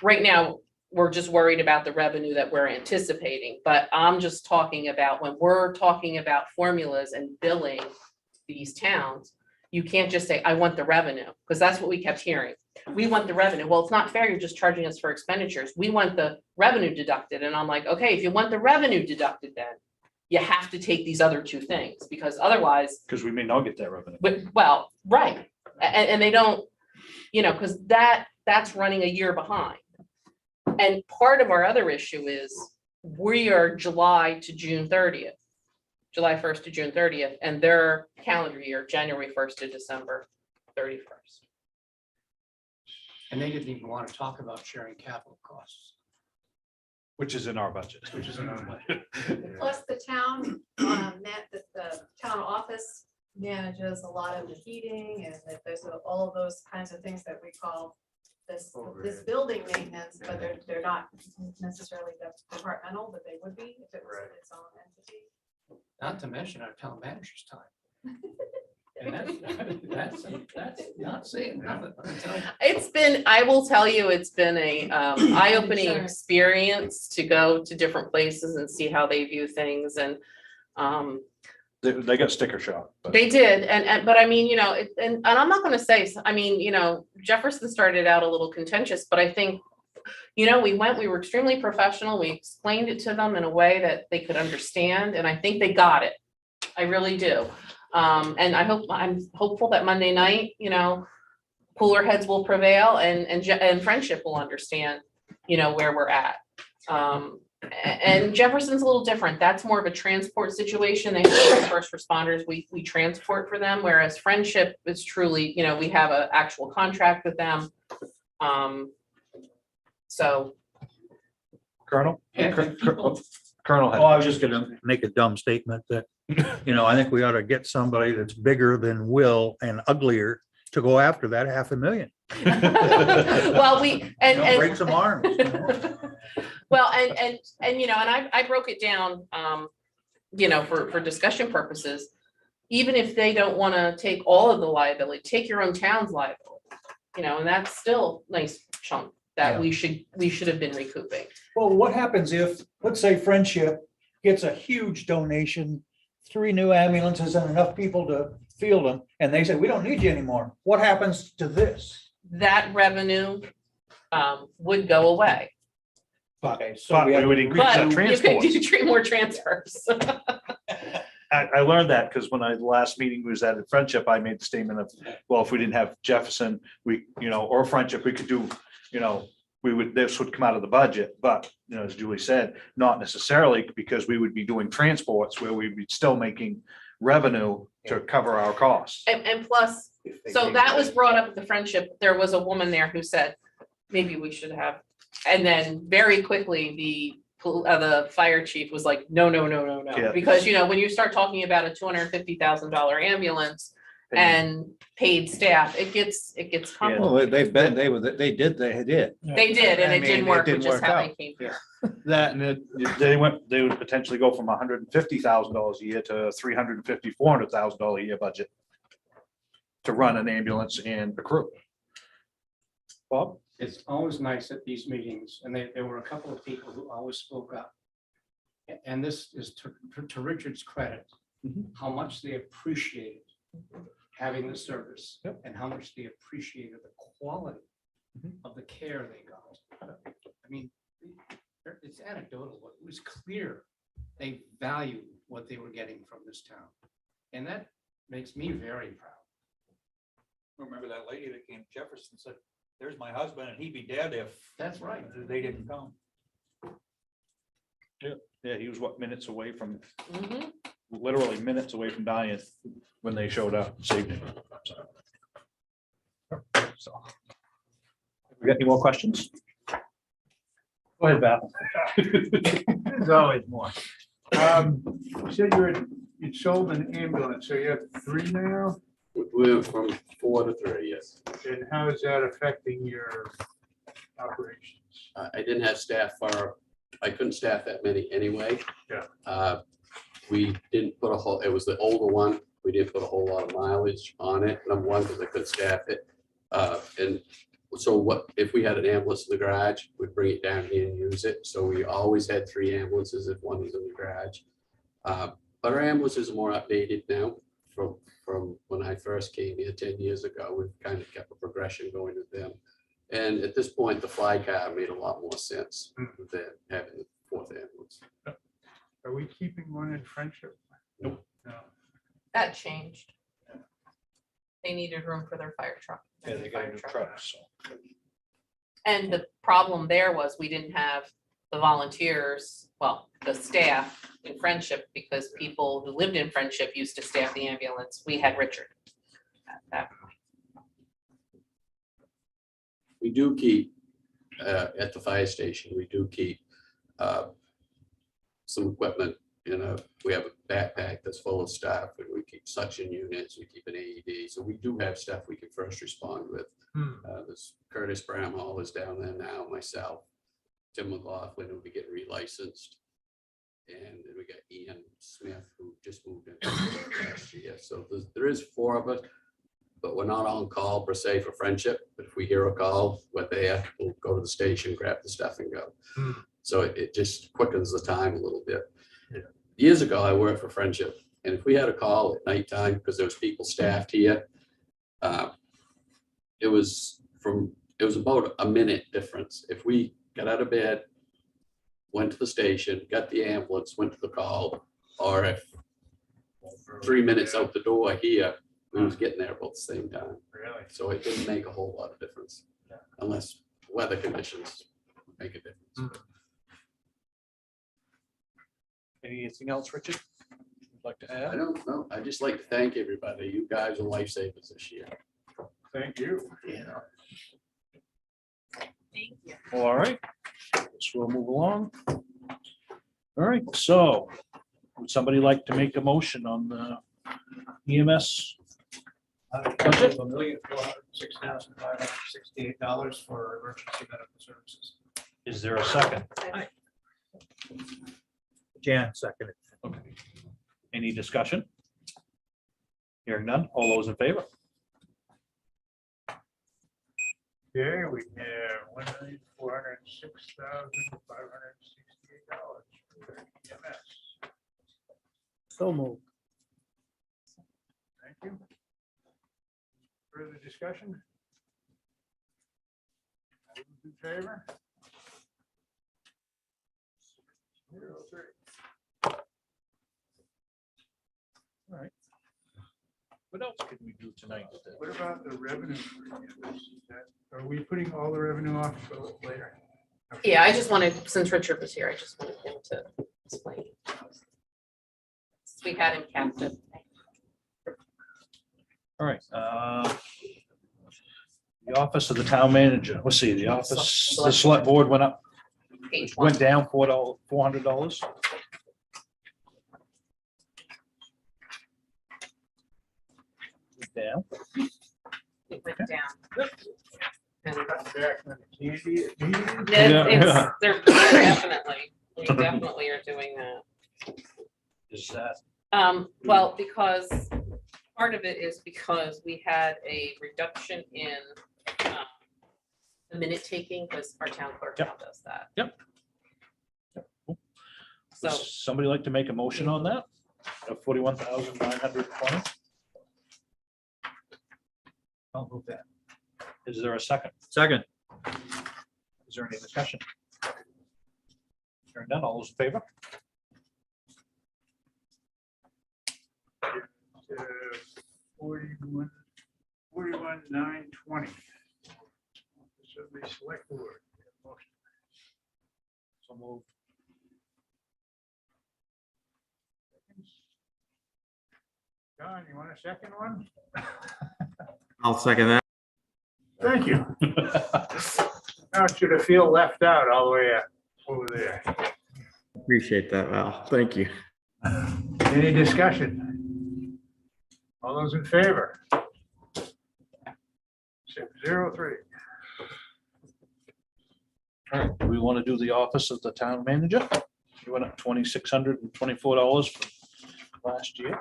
Right now, we're just worried about the revenue that we're anticipating, but I'm just talking about when we're talking about formulas and billing these towns, you can't just say, I want the revenue, because that's what we kept hearing. We want the revenue. Well, it's not fair. You're just charging us for expenditures. We want the revenue deducted. And I'm like, okay, if you want the revenue deducted, then you have to take these other two things, because otherwise, Because we may not get that revenue. well, right. And they don't, because that's running a year behind. And part of our other issue is we are July 1st to June 30th, and their calendar year, January 1st to December 31st. And they didn't even want to talk about sharing capital costs, Which is in our budget. which is another budget. Plus the town, the town office manages a lot of the heating, and that there's all of those kinds of things that we call this building maintenance, but they're not necessarily departmental, but they would be if it was its own entity. Not to mention our town manager's time. And that's not saying nothing. I will tell you, it's been a eye-opening experience to go to different places and see how they view things, and They got sticker shock. but- they did, but I mean, and I'm not gonna say, I mean, Jefferson started out a little contentious, but I think, we were extremely professional. We explained it to them in a way that they could understand, and I think they got it. I really do. And I'm hopeful that Monday night, cooler heads will prevail, and friendship will understand, where we're at. And Jefferson's a little different. That's more of a transport situation. They have first responders, we transport for them, whereas Friendship is truly, we have an actual contract with them. So. Colonel? And people- Colonel. Oh, I was just gonna make a dumb statement that, I think we ought to get somebody that's bigger than Will and uglier to go after that $500,000. Well, Break some arms. Well, and I broke it down, for discussion purposes. Even if they don't want to take all of the liability, take your own town's liability, and that's still a nice chunk that we should have been recouping. Well, what happens if, let's say Friendship gets a huge donation, 3 new ambulances and enough people to field them, and they say, we don't need you anymore. What happens to this? That revenue would go away. Okay, so But we have we would to increase But our you could transports. do more transfers. I learned that because when the last meeting was at Friendship, I made the statement of, well, if we didn't have Jefferson, we, or Friendship, we could do, this would come out of the budget, but, as Julie said, not necessarily, because we would be doing transports where we'd be still making revenue to cover our costs. And plus, so that was brought up at the Friendship. There was a woman there who said, maybe we should have, and then very quickly, the fire chief was like, no, Yeah. because when you start talking about a $250,000 ambulance and paid staff, it gets complicated. Well, they did. They did, and I it mean, didn't it work, didn't which is work how out. they came here. That and they would potentially go from $150,000 a year to $350,000-$400,000 a year budget to run an ambulance and a crew. Bob? It's always nice at these meetings, and there were a couple of people who always spoke up. And this is to Richard's credit, how much they appreciated having the service and how much they appreciated the quality of the care they got. I mean, it's anecdotal, but it was clear they valued what they were getting from this town. And that makes me very proud. Remember that lady that came to Jefferson said, there's my husband and he'd be dead if That's right. they didn't come. Yeah, he was minutes away from, Mhm. literally minutes away from dying when they showed up and saved him. So. We got any more questions? Go ahead, Val. There's always more. You said you sold an ambulance, so you have 3 now? We went from 4 to 3, yes. And how is that affecting your operations? I didn't have staff I couldn't staff that many anyway. Yeah. We didn't put it was the older one. We didn't put a whole lot of mileage on it. Number one, because I couldn't staff it. And so if we had an ambulance in the garage, we'd bring it down here and use it. So we always had 3 ambulances if one was in the garage. But our ambulances are more updated now from when I first came here 10 years ago. We've kind of kept a progression going with them. And at this point, the fly car made a lot more sense than having the 4th ambulance. Are we keeping one in Friendship? Nope. No. That changed. They needed room for their fire truck. Yeah, they got a new truck, so. And the problem there was we didn't have the volunteers, the staff in Friendship, because people who lived in Friendship used to staff the ambulance. We had Richard at that point. We do keep, at the fire station, we do keep some equipment. We have a backpack that's full of stuff, and we keep suction units, we keep an AED. So we do have stuff we can first respond with. This Curtis Bramhall is down there now, myself, Tim McLaughlin will be getting relicensed. And then we got Ian Smith, who just moved in last year. So there is 4 of us, but we're not on call per se for Friendship. But if we hear a call, we're there, we'll go to the station, grab the stuff and go. So it just quickens the time a little bit. Yeah. Years ago, I worked for Friendship, and if we had a call at nighttime, because there was people staffed here, it was about a minute difference. If we got out of bed, went to the station, got the ambulance, went to the call, or if 3 minutes out the door here, we was getting there about the same time. Really? So it didn't make a whole lot of difference, unless weather conditions make a difference. Anything else, Richard? You'd like to I add? don't know. I just like to thank everybody. You guys are lifesavers this year. Thank you. Thank you. All right, so we'll move along. All right, so would somebody like to make a motion on the EMS? Budget? $1,406,568 for emergency medical services. Is there a second? Jan seconded. Okay. Any discussion? Hearing none, all those in favor? Yeah, we have $1,406,568 for EMS. So moved. Thank you. Further discussion? All those in favor? 0-3. All right. What else can we do tonight? What about the revenue? Are we putting all the revenue off for later? Yeah, I just wanted, since Richard was here, I just wanted him to explain. We had him captive. All right. The office of the town manager, let's see, the office, the select board went up, Page one. went down $400. Down. It went down. And Back on the candy. they're definitely, we definitely are doing that. Is that, Well, because part of it is because we had a reduction in the minute taking, because our town clerk now does that. Yep. So would somebody like to make a motion on that? Of 41,920? I'll move that. Is there a second? Second. Is there any discussion? Hearing none, all those in favor? 41,920. Certainly select board. Motion. So moved. John, you want a second one? I'll second that. Thank you. Now should have feel left out all the way up over there. Appreciate that, Val. Thank you. Any discussion? All those in favor? 603. All right, do we want to do the office of the town manager? You went up $2,624 from last year.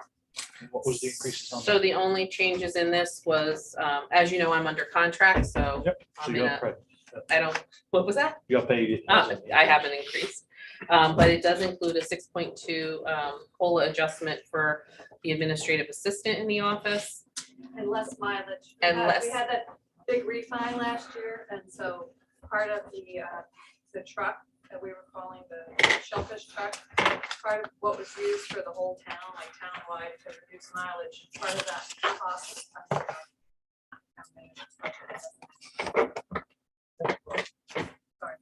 And what was the increases on So that? the only changes in this was, as you know, I'm under contract, so Yep, so I'm you're gonna, correct. I don't, what was that? You're paid. I haven't increased. But it does include a 6.2 COLA adjustment for the administrative assistant in the office. And less mileage. And We less. had that big refi last year, and so part of the truck that we were calling the shellfish truck, part of what was used for the whole town, like townwide to reduce mileage, part of that cost.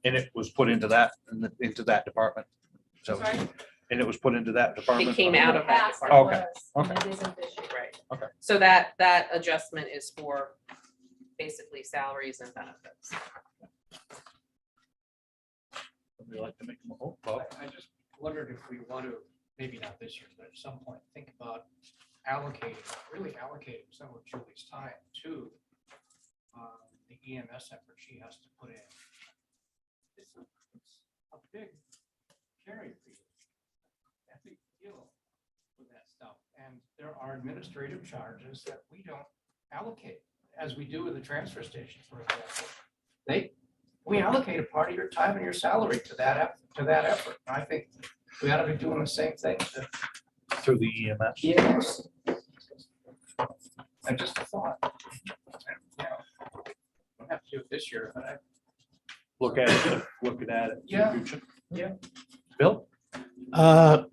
And it was put into that, into that department. So, Sorry? and it was put into that department. It came out of that Past it department. was, Okay, and it isn't this year. Right. Okay. So that adjustment is for basically salaries and benefits. Somebody like to make a motion? Bob? I just wondered if we want to, maybe not this year, but at some point, think about really allocating some of Julie's time to the EMS effort she has to put in. It's a big carry for you. A big deal with that stuff. And there are administrative charges that we don't allocate, as we do with the transfer station, for example. We allocate a part of your time and your salary to that effort. And I think we ought to be doing the same thing to Through the EMS. EMS. And just a thought. Yeah. Don't have to do it this year, but I, Look at it, looking at it. in the Yeah. future. Yeah. Bill? I'll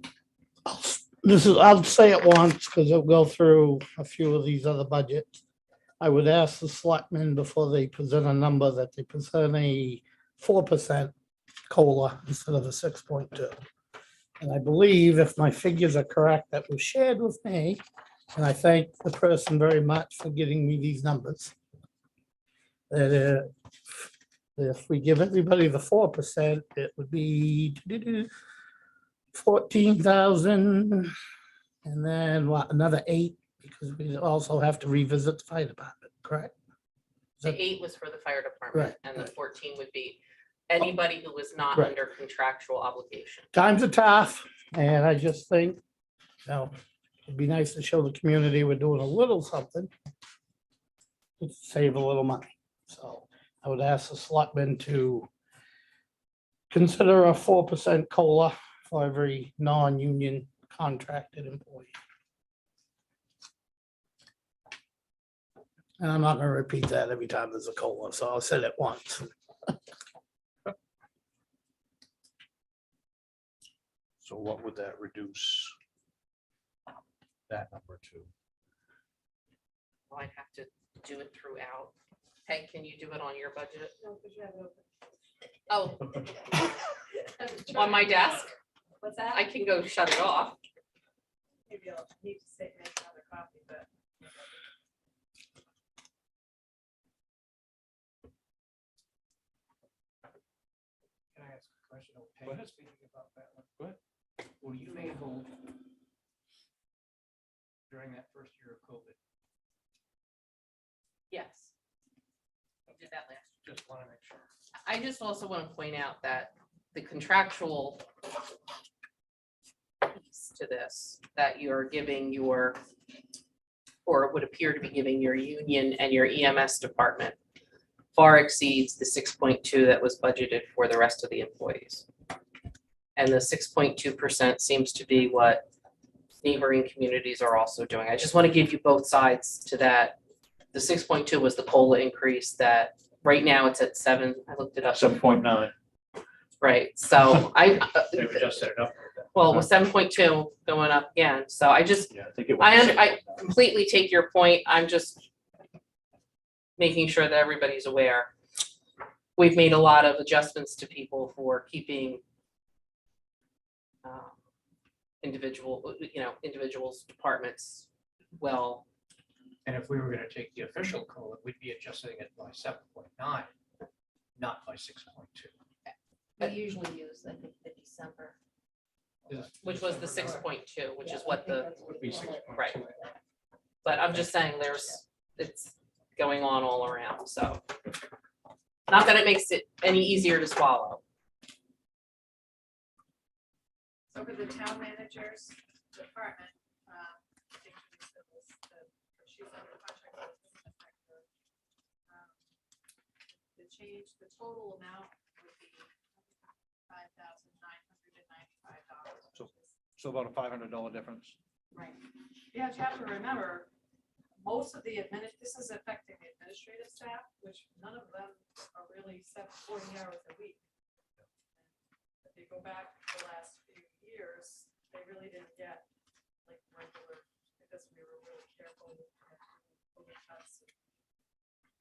say it once because it'll go through a few of these other budgets. I would ask the selectmen before they present a number that they present a 4% COLA instead of a 6.2. And I believe if my figures are correct, that was shared with me, and I thank the person very much for getting me these numbers. That if we give everybody the 4%, it would be 14,000, and then what, another 8, because we also have to revisit the fire department, correct? The 8 was for the fire department, Right, and the right. 14 would be anybody who was not Right. under contractual obligation. Times are tough, and I just think, it'd be nice to show the community we're doing a little something to save a little money. So I would ask the selectmen to consider a 4% COLA for every non-union contracted employee. And I'm not gonna repeat that every time there's a COLA, so I'll say it once. So what would that reduce? That number to? Well, I'd have to do it throughout. Peg, can you do it on your budget? No, because you have it Oh, open. on my desk? What's that? I can go shut it off. Maybe I'll need to say, make another copy, but. Can I ask a question? Okay, speaking about that one. Go ahead. Were you able during that first year of COVID? Yes. I did that last. Just want to make sure. I just also want to point out that the contractual piece to this, that you're giving your, or would appear to be giving your union and your EMS department far exceeds the 6.2 that was budgeted for the rest of the employees. And the 6.2% seems to be what neighboring communities are also doing. I just want to give you both sides to that. The 6.2 was the COLA increase that right now it's at 7. I looked it up. 7.9. Right, so They've just set it up. well, with 7.2 going up again, so I just, Yeah, I think it was. I completely take your point. I'm just making sure that everybody's aware. We've made a lot of adjustments to people for keeping individuals, departments well. And if we were going to take the official COLA, we'd be adjusting it by 7.9, not by 6.2. We usually use, I think, the December. Which was the 6.2, which is what the, Would be 6.2. right. But I'm just saying it's going on all around, so. Not that it makes it any easier to swallow. So for the town manager's department, I think she said this, that she's under contract with the inspector. The change, the total amount would be $5,995. So about a $500 difference. Right. Yeah, you have to remember, most of the this is affecting the administrative staff, which none of them are really 40 hours a week. If you go back the last few years, they really didn't get like regular, because we were really careful with COVID cuts.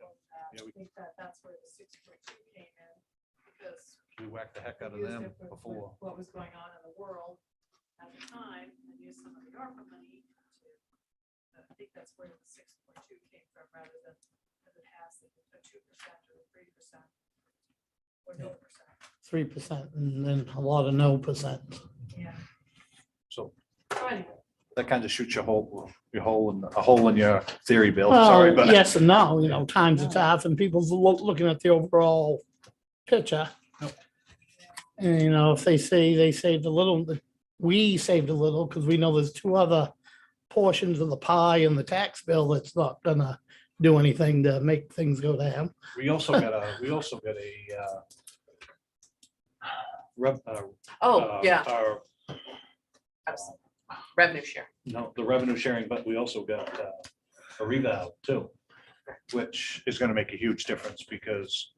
I think that's where the 6.2 came in, because We whacked the heck out of used them it with before. what was going on in the world at the time, and used some of the ARPA money to, I think that's where the 6.2 came from, rather than as it has a 2% or 3% or no percent. 3% and then a lot of no percent. Yeah. So So anyway, that kind of shoots a hole in your theory, Bill. Well, Sorry, but. yes and no, times are tough and people's looking at the overall picture. And, if they say they saved a little, we saved a little because we know there's 2 other portions of the pie in the tax bill that's not gonna do anything to make things go down. We also got a our Revenue share. No, the revenue sharing, but we also got a reval too, which is gonna make a huge difference because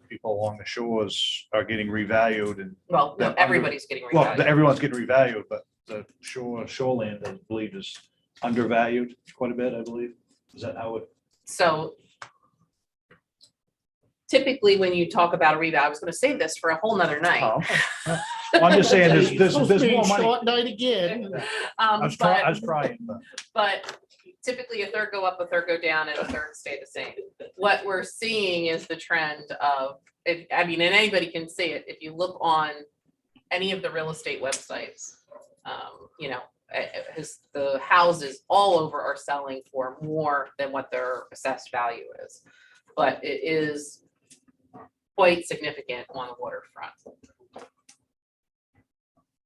people along the shores are getting revalued and. Well, no, everybody's getting Well, revalued. everyone's getting revalued, but the shoreland, I believe, is undervalued quite a bit, I believe. Is that how it? So typically, when you talk about a reval, I was gonna save this for a whole nother night. Well, I'm just saying, there's Supposed to be more a money. short night again. I was trying, but. But typically a third go up, a third go down, and a third stay the same. What we're seeing is the trend of, and anybody can see it, if you look on any of the real estate websites, the houses all over are selling for more than what their assessed value is. But it is quite significant on the waterfront.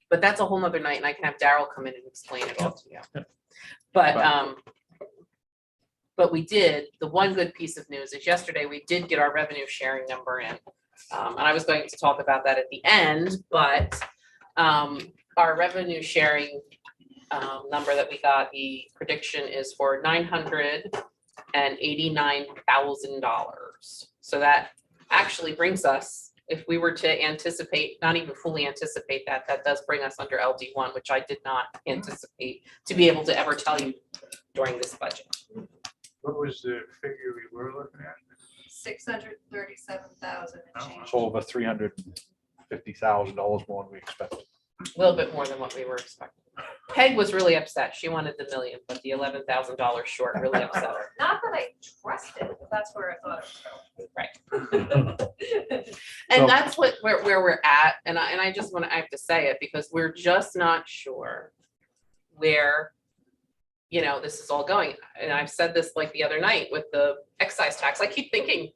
But that's a whole nother night, and I can have Daryl come in and explain it all to you. But we did, the one good piece of news is yesterday we did get our revenue sharing number in. And I was going to talk about that at the end, but our revenue sharing number that we got, the prediction is for $989,000. So that actually brings us, if we were to anticipate, not even fully anticipate that, that does bring us under LD1, which I did not anticipate to be able to ever tell you during this budget. What was the figure we were looking at? 637,000 and change. It's over $350,000 more than we expected. A little bit more than what we were expecting. Peg was really upset. She wanted the million, but the $11,000 short really upset her. Not that I trusted, but that's where I thought it Right. was. And that's where we're at. And I just want to, I have to say it because we're just not sure where, this is all going. And I've said this like the other night with the excise tax. I keep thinking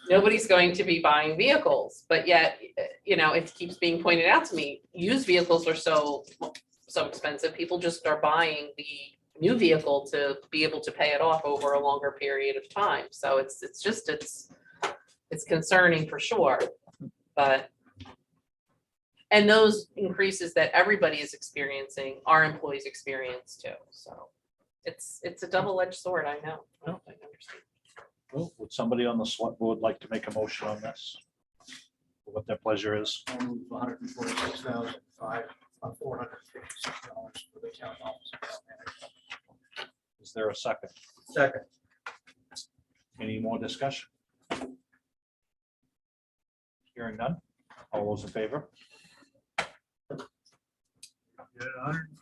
nobody's going to be buying vehicles, but yet, it keeps being pointed out to me, used vehicles are so expensive. People just are buying the new vehicle to be able to pay it off over a longer period of time. So it's concerning for sure, and those increases that everybody is experiencing, our employees experience too. So it's a double-edged sword, I know. I understand. Well, would somebody on the select board like to make a motion on this? What their pleasure is? $146,456 for the town office. Is there a second? Second. Any more discussion? Hearing none. All those in favor?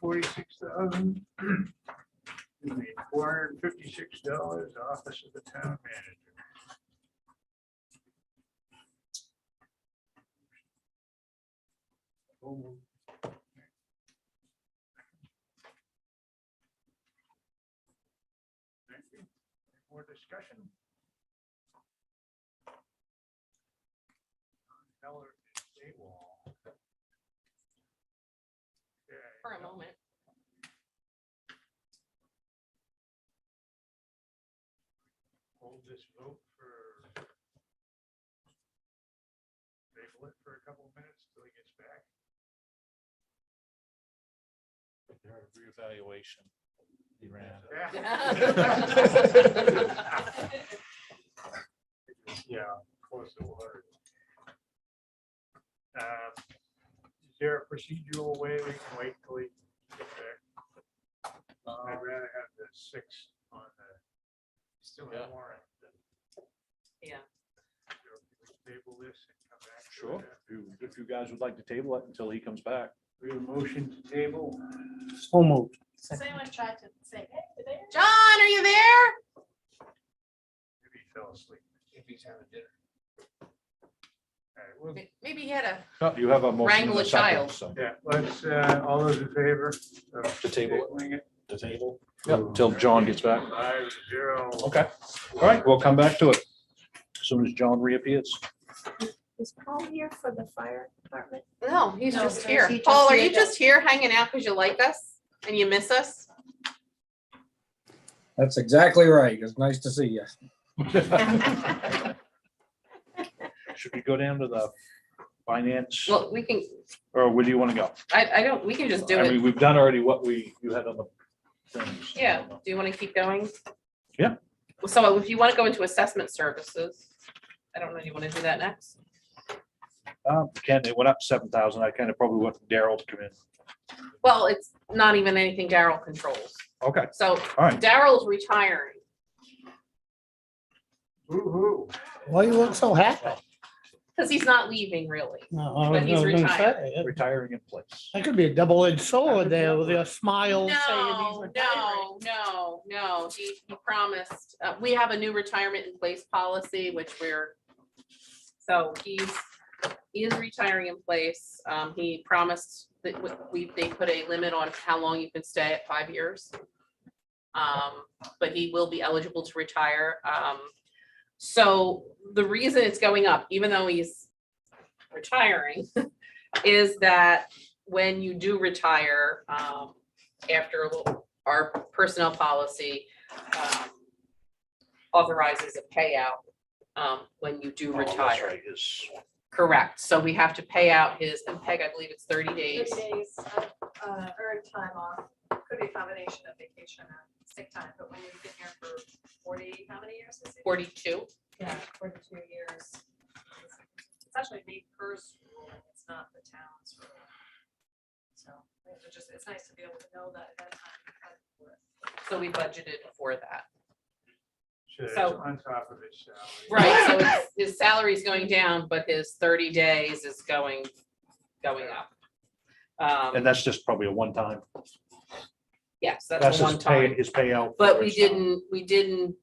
$146,000. $456, office of the town manager. Thank you. Any more discussion? Heller is AWOL. Okay. For a moment. Hold this vote for. Table it for a couple of minutes till he gets back. Reevaluation. He ran. Yeah, close to water. Is there a procedural way we can wait till he gets back? I'd rather have the 6 on the. Still Yeah. have warrant. Yeah. Table this and come back. to Sure. it. If you guys would like to table it until he comes back. We have a motion to table. So moved. Has anyone tried to say, hey, there? John, are you there? Maybe he fell asleep. If he's having dinner. All right, well, Maybe he had a, No, you have a motion. Wrangle and a second, child. so. yeah, let's, all those in favor? of To table it. tabling it? The table. Yep, till John gets back. 5-0. Okay, all right, we'll come back to it. As soon as John reappears. Is Paul here for the fire department? no, he's No, just is here. he just Paul, are here you to- just here hanging out because you like us and you miss us? That's exactly right. It's nice to see you. Should we go down to the finance, Well, we can, or where do you want to go? I don't, we can just do I it. mean, we've done already what you had on the things. Yeah, do you want to keep going? Yeah. So if you want to go into assessment services, I don't know, do you want to do that next? Ken, it went up 7,000. I kind of probably want Daryl to come in. Well, it's not even anything Daryl controls. Okay, So all right. Daryl's retiring. Woo-hoo. Why you look so happy? Because he's not leaving really. No, I But was he's gonna retired. say, Retiring in place. that could be a double-edged sword there with your smile saying he's No, retiring. no. He promised, we have a new retirement in place policy, which so he is retiring in place. He promised that they put a limit on how long you can stay at 5 years. But he will be eligible to retire. So the reason it's going up, even though he's retiring, is that when you do retire, after our personnel policy authorizes a payout when you do Oh, that's retire. right, his- Correct. So we have to pay out his, and Peg, I believe it's 30 days. 30 days of earned time off. Could could be a combination of vacation and sick time, but when you've been here for 40, how many years is it? 42. Yeah, 42 years. It's actually me PERS ruling, it's not the town's ruling. So it's nice to be able to know that ahead of time. So we budgeted for that. So it's So- on top of his salary. Right, so his salary's going down, but his 30 days is going up. And that's just probably a one-time. Yes, That's that's a his one pay, time. his payout. But for we his- didn't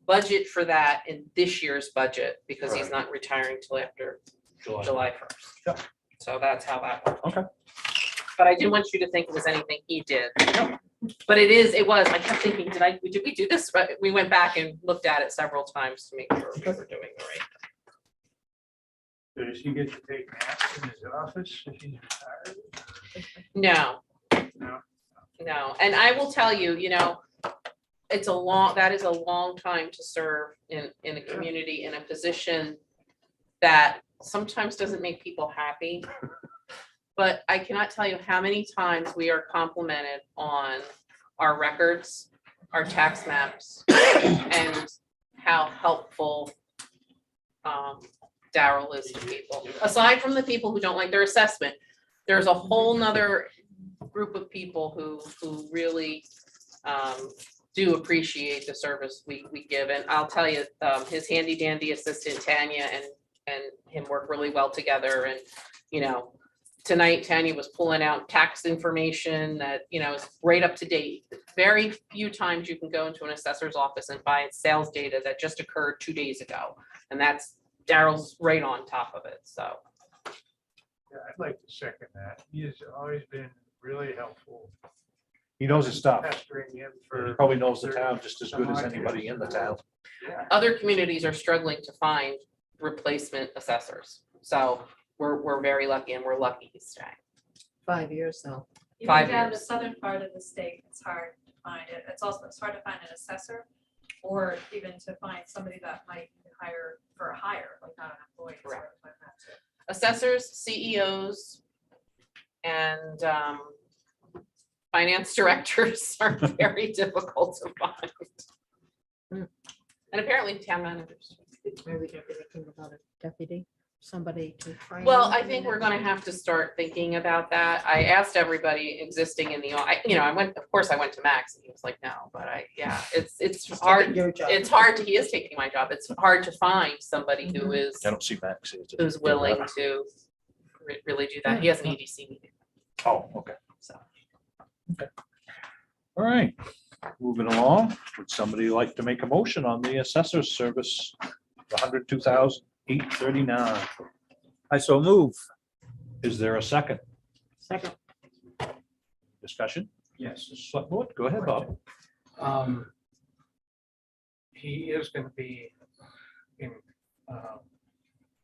budget for that in this year's budget because he's Right. not retiring till after July. July 1st. So that's how that works. Okay. But I didn't want you to think it was anything he did. But it was, I kept thinking, did we do this? But we went back and looked at it several times to make sure we were doing the right. Does he get to take naps in his office if he's retired? No. No. No, and I will tell you, that is a long time to serve in a community in a position that sometimes doesn't make people happy. But I cannot tell you how many times we are complimented on our records, our tax maps, and how helpful Daryl is to people. Aside from the people who don't like their assessment, there's a whole nother group of people who really do appreciate the service we give. And I'll tell you, his handy dandy assistant Tanya and him work really well together. And, tonight Tanya was pulling out tax information that, is right up to date. Very few times you can go into an assessor's office and find sales data that just occurred 2 days ago. And that's Daryl's right on top of it, so. Yeah, I'd like to second that. He has always been really helpful. He knows his stuff. Pestering him He for. probably knows the town just as good as some odd anybody years. in the town. Yeah. Other communities are struggling to find replacement assessors. So we're very lucky and we're lucky he's staying. 5 years though. Even 5 down the years. southern part of the state, it's hard to find it. It's hard to find an assessor or even to find somebody that might hire for a hire, like not an employee. It's hard to find that too. Assessors, CEOs, and finance directors are very difficult to find. And apparently town managers. Maybe we could be thinking about a deputy, somebody to train. Well, I think we're gonna have to start thinking about that. I asked everybody existing in the, I went to Max and he was like, no, but it's hard. Your job. It's hard he is taking my job. It's hard to find somebody who is, I don't see Max. who's willing to really do that. He has an EDC meeting, Oh, okay. so. All right. Moving along. Would somebody like to make a motion on the assessor's service? $102,839. I so move. Is there a second Second. discussion? Yes. Select board, go ahead, Bob. He is going to be in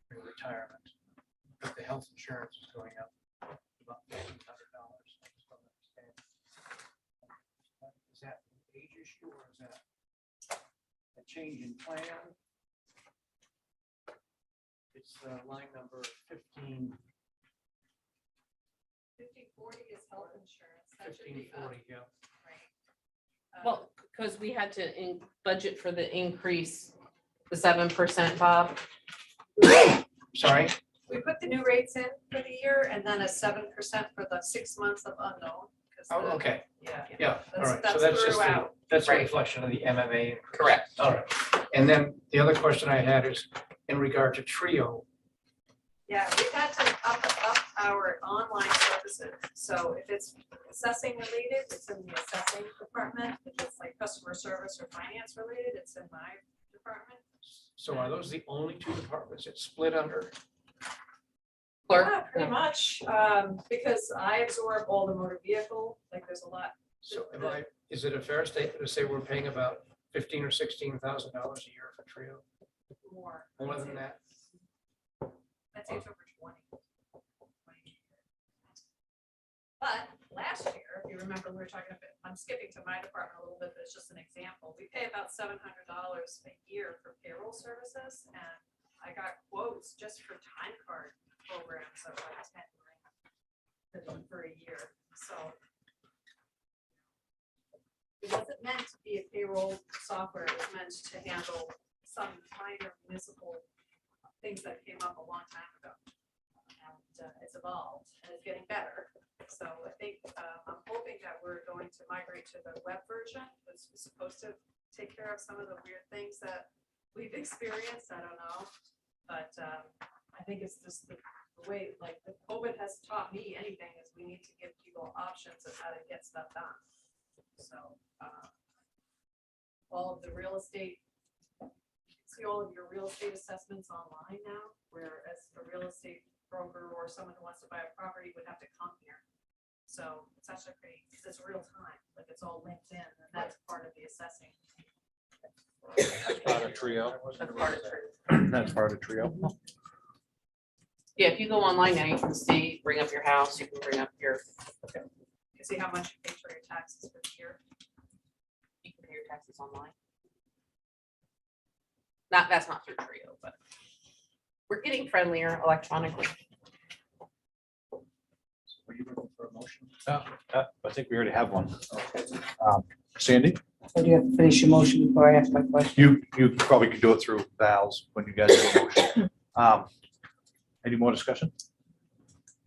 retirement, but the health insurance is going up about $1,500. Is that an age issue or is that a change in plan? It's line number 15. 1540 is health insurance. That should be up, 1540, yeah. right? Well, because we had to budget for the increase, the 7%, Bob. Sorry? We put the new rates in for the year and then a 7% for the 6 months of unknown. 'cause Oh, the- okay, Yeah. yeah, all That's- right. So that's that's just, throughout. that's a Right. reflection of the MMA. increase. Correct. All right. And then the other question I had is in regard to Trio. Yeah, we've had to up our online services. So if it's assessing related, it's in the assessing department. If it's like customer service or finance related, it's in my department. So are those the only two departments it's split under? Clerk? Yeah, pretty much, because I absorb all the motor vehicle, like there's a lot. So is it a fair statement to say we're paying about $15,000 or $16,000 a year for Trio? More. More than that? I'd say it's over 20. But last year, if you remember, we were talking about, I'm skipping to my department a little bit, but it's just an example. We pay about $700 a year for payroll services, and I got quotes just for time card programs of like 10 grand for a year. So It wasn't meant to be a payroll software, it was meant to handle some minor municipal things that came up a long time ago. And it's evolved and it's getting better. So I think, I'm hoping that we're going to migrate to the web version, which is supposed to take care of some of the weird things that we've experienced, I don't know. But I think it's just the way, like, the COVID has taught me anything, is we need to give people options of how to get stuff done. So all of the real estate, see all of your real estate assessments online now, whereas a real estate broker or someone who wants to buy a property would have to come here. So it's actually great, because it's real time, like it's all linked in, and that's part of the assessing. That's part of Trio. That's part of Trio. That's part of Trio. Yeah, if you go online now, you can see, bring up your house, you can bring up your, You can see how much you pay for your taxes for the year. you can pay your taxes online. That's not through Trio, but we're getting friendlier electronically. Were you looking for a motion? I think we already have one. Sandy, So do you have to finish your motion before I ask my question? you probably could do it through Val's when you guys do a motion. Any more discussion?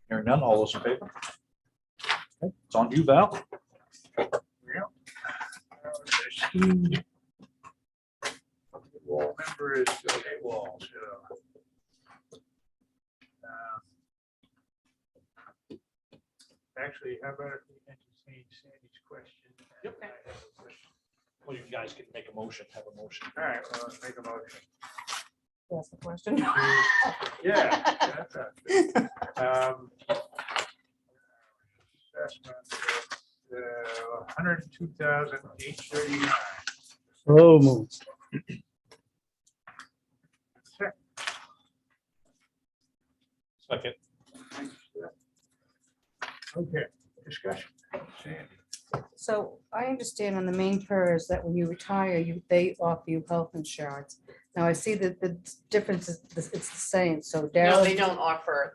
Hearing none, all those in favor? Okay, it's on to you, Val. Member is okay, Wall, so. Actually, how about if we entertain Sandy's question? Yep. Well, you guys can make a motion, have a motion. All right, well, let's make a motion. That's the question. Yeah. That's it. Assessment, 102,839. So moved. Second. Okay, discussion. Sandy. So I understand on the main PERS that when you retire, they offer you health insurance. Now I see that the difference is, it's the same, so No, Darrell, they don't offer,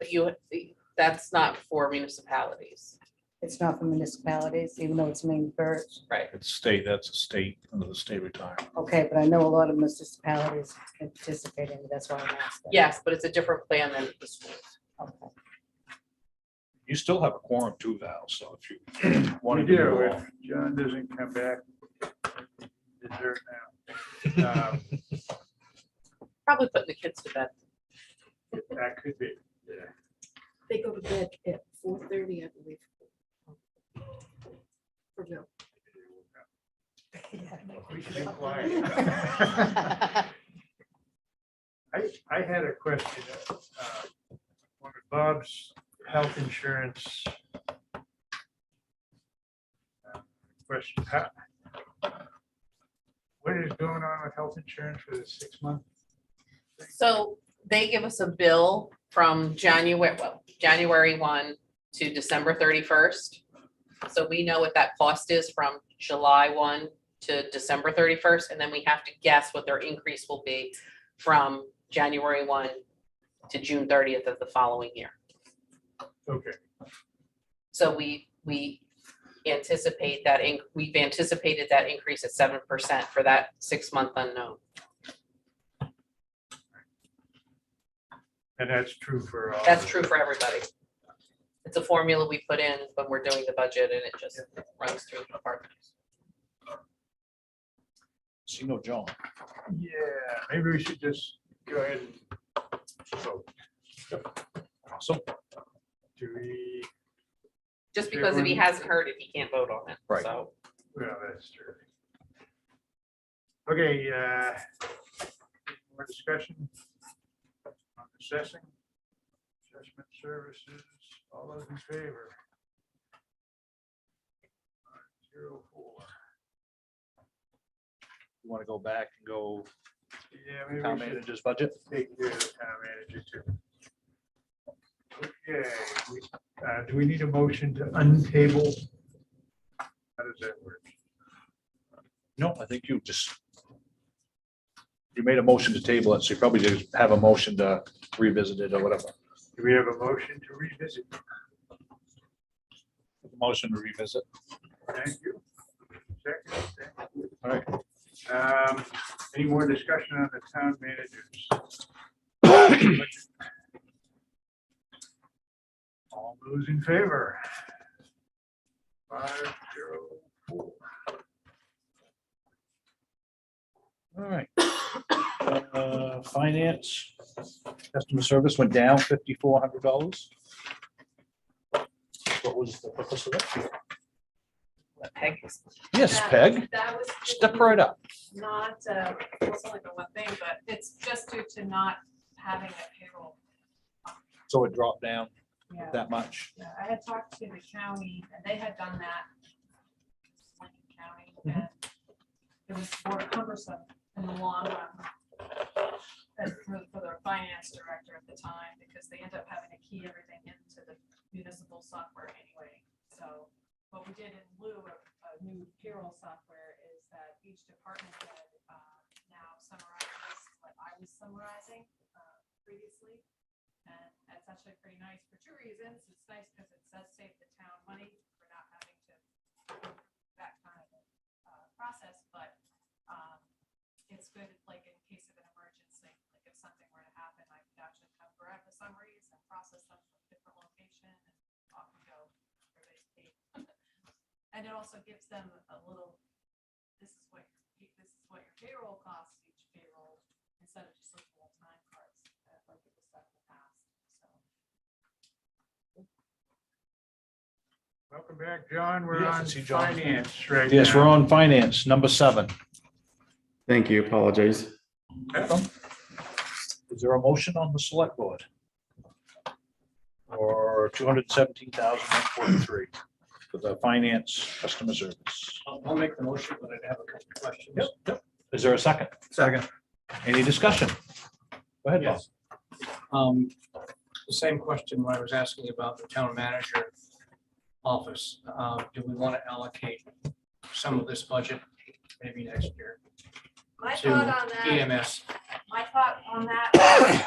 that's not for municipalities. it's not for municipalities, even though it's main PERS. Right. It's state, that's a state, under the state retirement. Okay, but I know a lot of municipalities can participate in it, that's why I'm asking. Yes, but it's a different plan than the school. Okay. You still have a quorum too, Val, so if you want We to do, do if John doesn't come back. Dessert now. Probably putting the kids to bed. That could be, yeah. They go to bed at 4:30, I believe. For Bill. We should be quiet. I had a question. One of Bob's health insurance. Question, what is going on with health insurance for the 6 month? So they give us a bill from January 1 to December 31st. So we know what that cost is from July 1 to December 31st, and then we have to guess what their increase will be from January 1 to June 30th of the following year. Okay, So we anticipate that, we've anticipated that increase at 7% for that 6 month unknown. and that's true for all. That's true for everybody. It's a formula we put in when we're doing the budget, and it just runs through the departments. See no John. Yeah, maybe we should just go ahead and vote. Awesome. Do we, Just because if he hasn't heard it, he can't vote on it. Right. So well, that's true. Okay, more discussion on assessing, assessment services, all those in favor? 04. You want to go back and go Yeah, maybe town we should manager's budget? take care of the town manager too. Okay, do we need a motion to untable? How does that work? No, I think you made a motion to table it, so you probably just have a motion to revisit it or whatever. Do we have a motion to revisit? Motion to revisit. Thank you. Second, Any more discussion on the town managers? All those in favor? 5-0-4. All right. Finance, customer service went down $5,400. What was the purpose of that? Peg. Yes, Peg, That was step right up. not, it was only the one thing, but it's just due to not having a payroll. So it dropped down Yeah. that much. Yeah, I had talked to the county and they had done that. Lincoln County, Mhm. and it was more cumbersome in the long run. And for their finance director at the time, because they end up having to key everything into the municipal software anyway. So what we did in lieu of a new payroll software is that each department head now summarizes what I was summarizing previously. And that's actually pretty nice for two reasons. It's nice because it does save the town money for not having to go through that kind of process, but it's good, like in case of an emergency, like if something were to happen, I could actually come grab the summaries and process them from a different location and off we go. Everybody's paid. And it also gives them a little, this is what your payroll costs each payroll, instead of just looking at time cards, like it was done in the past, so. Welcome back, John. We're Yes, I on see John. finance right Yes, we're now. on finance, number 7. Thank you, apologize. Is there a motion on the select board? Or 217,143 for the finance customer service? I'll make the motion, but I'd have a couple of questions. Yep. Is there a second? Second. Any discussion? Go ahead, Bob. Yes. The same question when I was asking about the town manager office. Do we want to allocate some of this budget, maybe next year, My to thought on that. EMS? My thought on that, is,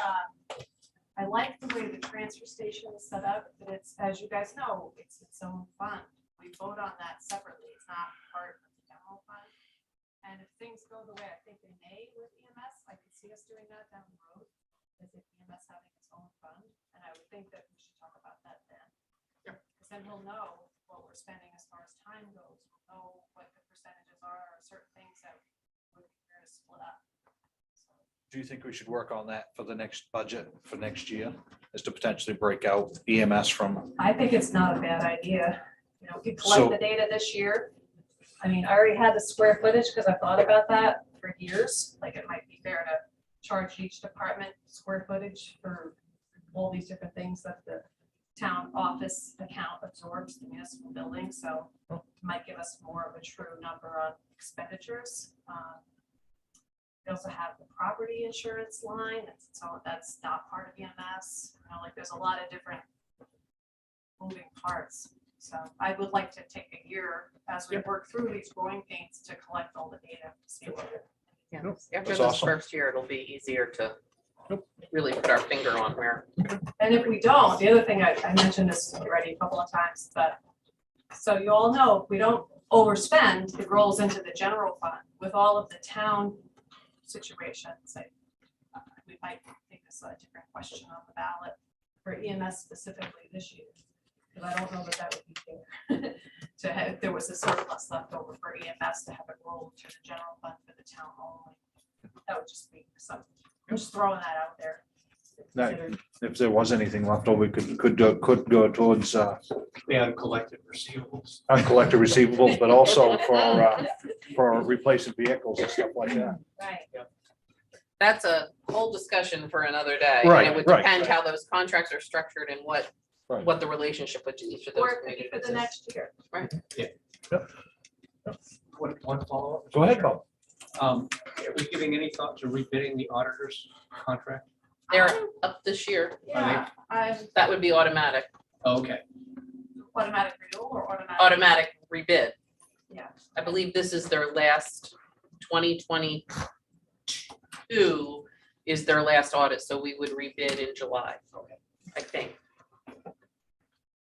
I like the way the transfer station is set up, but it's, as you guys know, it's its own fund. We vote on that separately. It's not part of the general fund. And if things go the way I think they may with EMS, I could see us doing that down the road. As if EMS having its own fund, and I would think that we should talk about that then. Because then we'll know what we're spending as far as time goes. We'll know what the percentages are, or certain things that would be fair to split up. Do you think we should work on that for the next budget for next year? Is to potentially break out EMS from, I think it's not a bad idea. You know, we could So- collect the data this year. I mean, I already had the square footage because I thought about that for years. Like it might be fair to charge each department square footage for all these different things that the town office account absorbs, the municipal building. So it might give us more of a true number on expenditures. We also have the property insurance line. That's not part of EMS. You know, like there's a lot of different moving parts. So I would like to take a year as we work through these growing pains to collect all the data. to see what we're- Yeah, Nope, after that's this awesome. first year, it'll be easier to really put our finger on where. And if we don't, the other thing, I mentioned this already a couple of times, but so you all know, if we don't overspend, it rolls into the general fund with all of the town situations. We might think this is a different question on the ballot for EMS specifically this year. Because I don't know that that would be fair to have, if there was a surplus left over for EMS to have it roll to the general fund for the town only. That would just be something, I'm just throwing that out there. That- if there was anything left over, we could go towards The uncollected receivables. uncollected receivables, but also for replacing vehicles and stuff like that. Right. That's a whole discussion for another day. and Right, It would right. depend how those contracts are structured and Right. what the relationship with each of those. Or it could be major for the businesses. next year. One follow-up. Go ahead, Bob. Are we giving any thought to rebidding the auditor's contract? They're up this year. Yeah, I'm That would be automatic, Okay, automatic renewal or automatic? automatic rebid. Yeah. I believe this is their last 2022 is their last audit, so we would rebid in July. Okay. I think.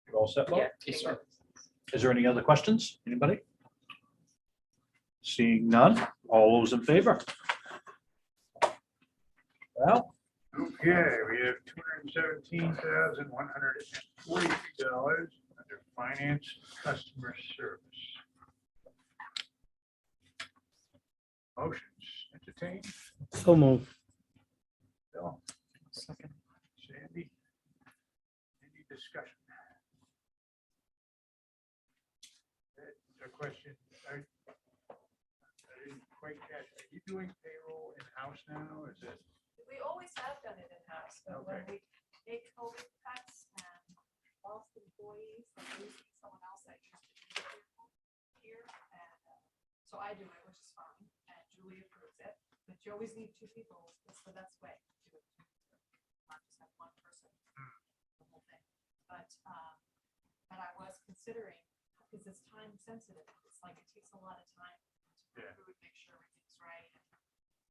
You all set, Bob? Yeah. yes, sir. Is there any other questions? Anybody? Seeing none, all those in favor? Well, Okay, we have $217,143 under finance customer service. Motions entertained. So move. Bill. Second. Sandy. Any discussion? A question. I didn't quite catch. Are you doing payroll in-house now? Is it? We always have done it in-house, but when we made COVID cuts and lost employees, and losing someone else that used to do it here, and so I do it, which is fine, and Julie approves it, but you always need two people, it's the best way to do it. Not just have one person, the whole thing, but I was considering, because it's time sensitive, it's like, it takes a lot of time to approve, make sure everything's right, and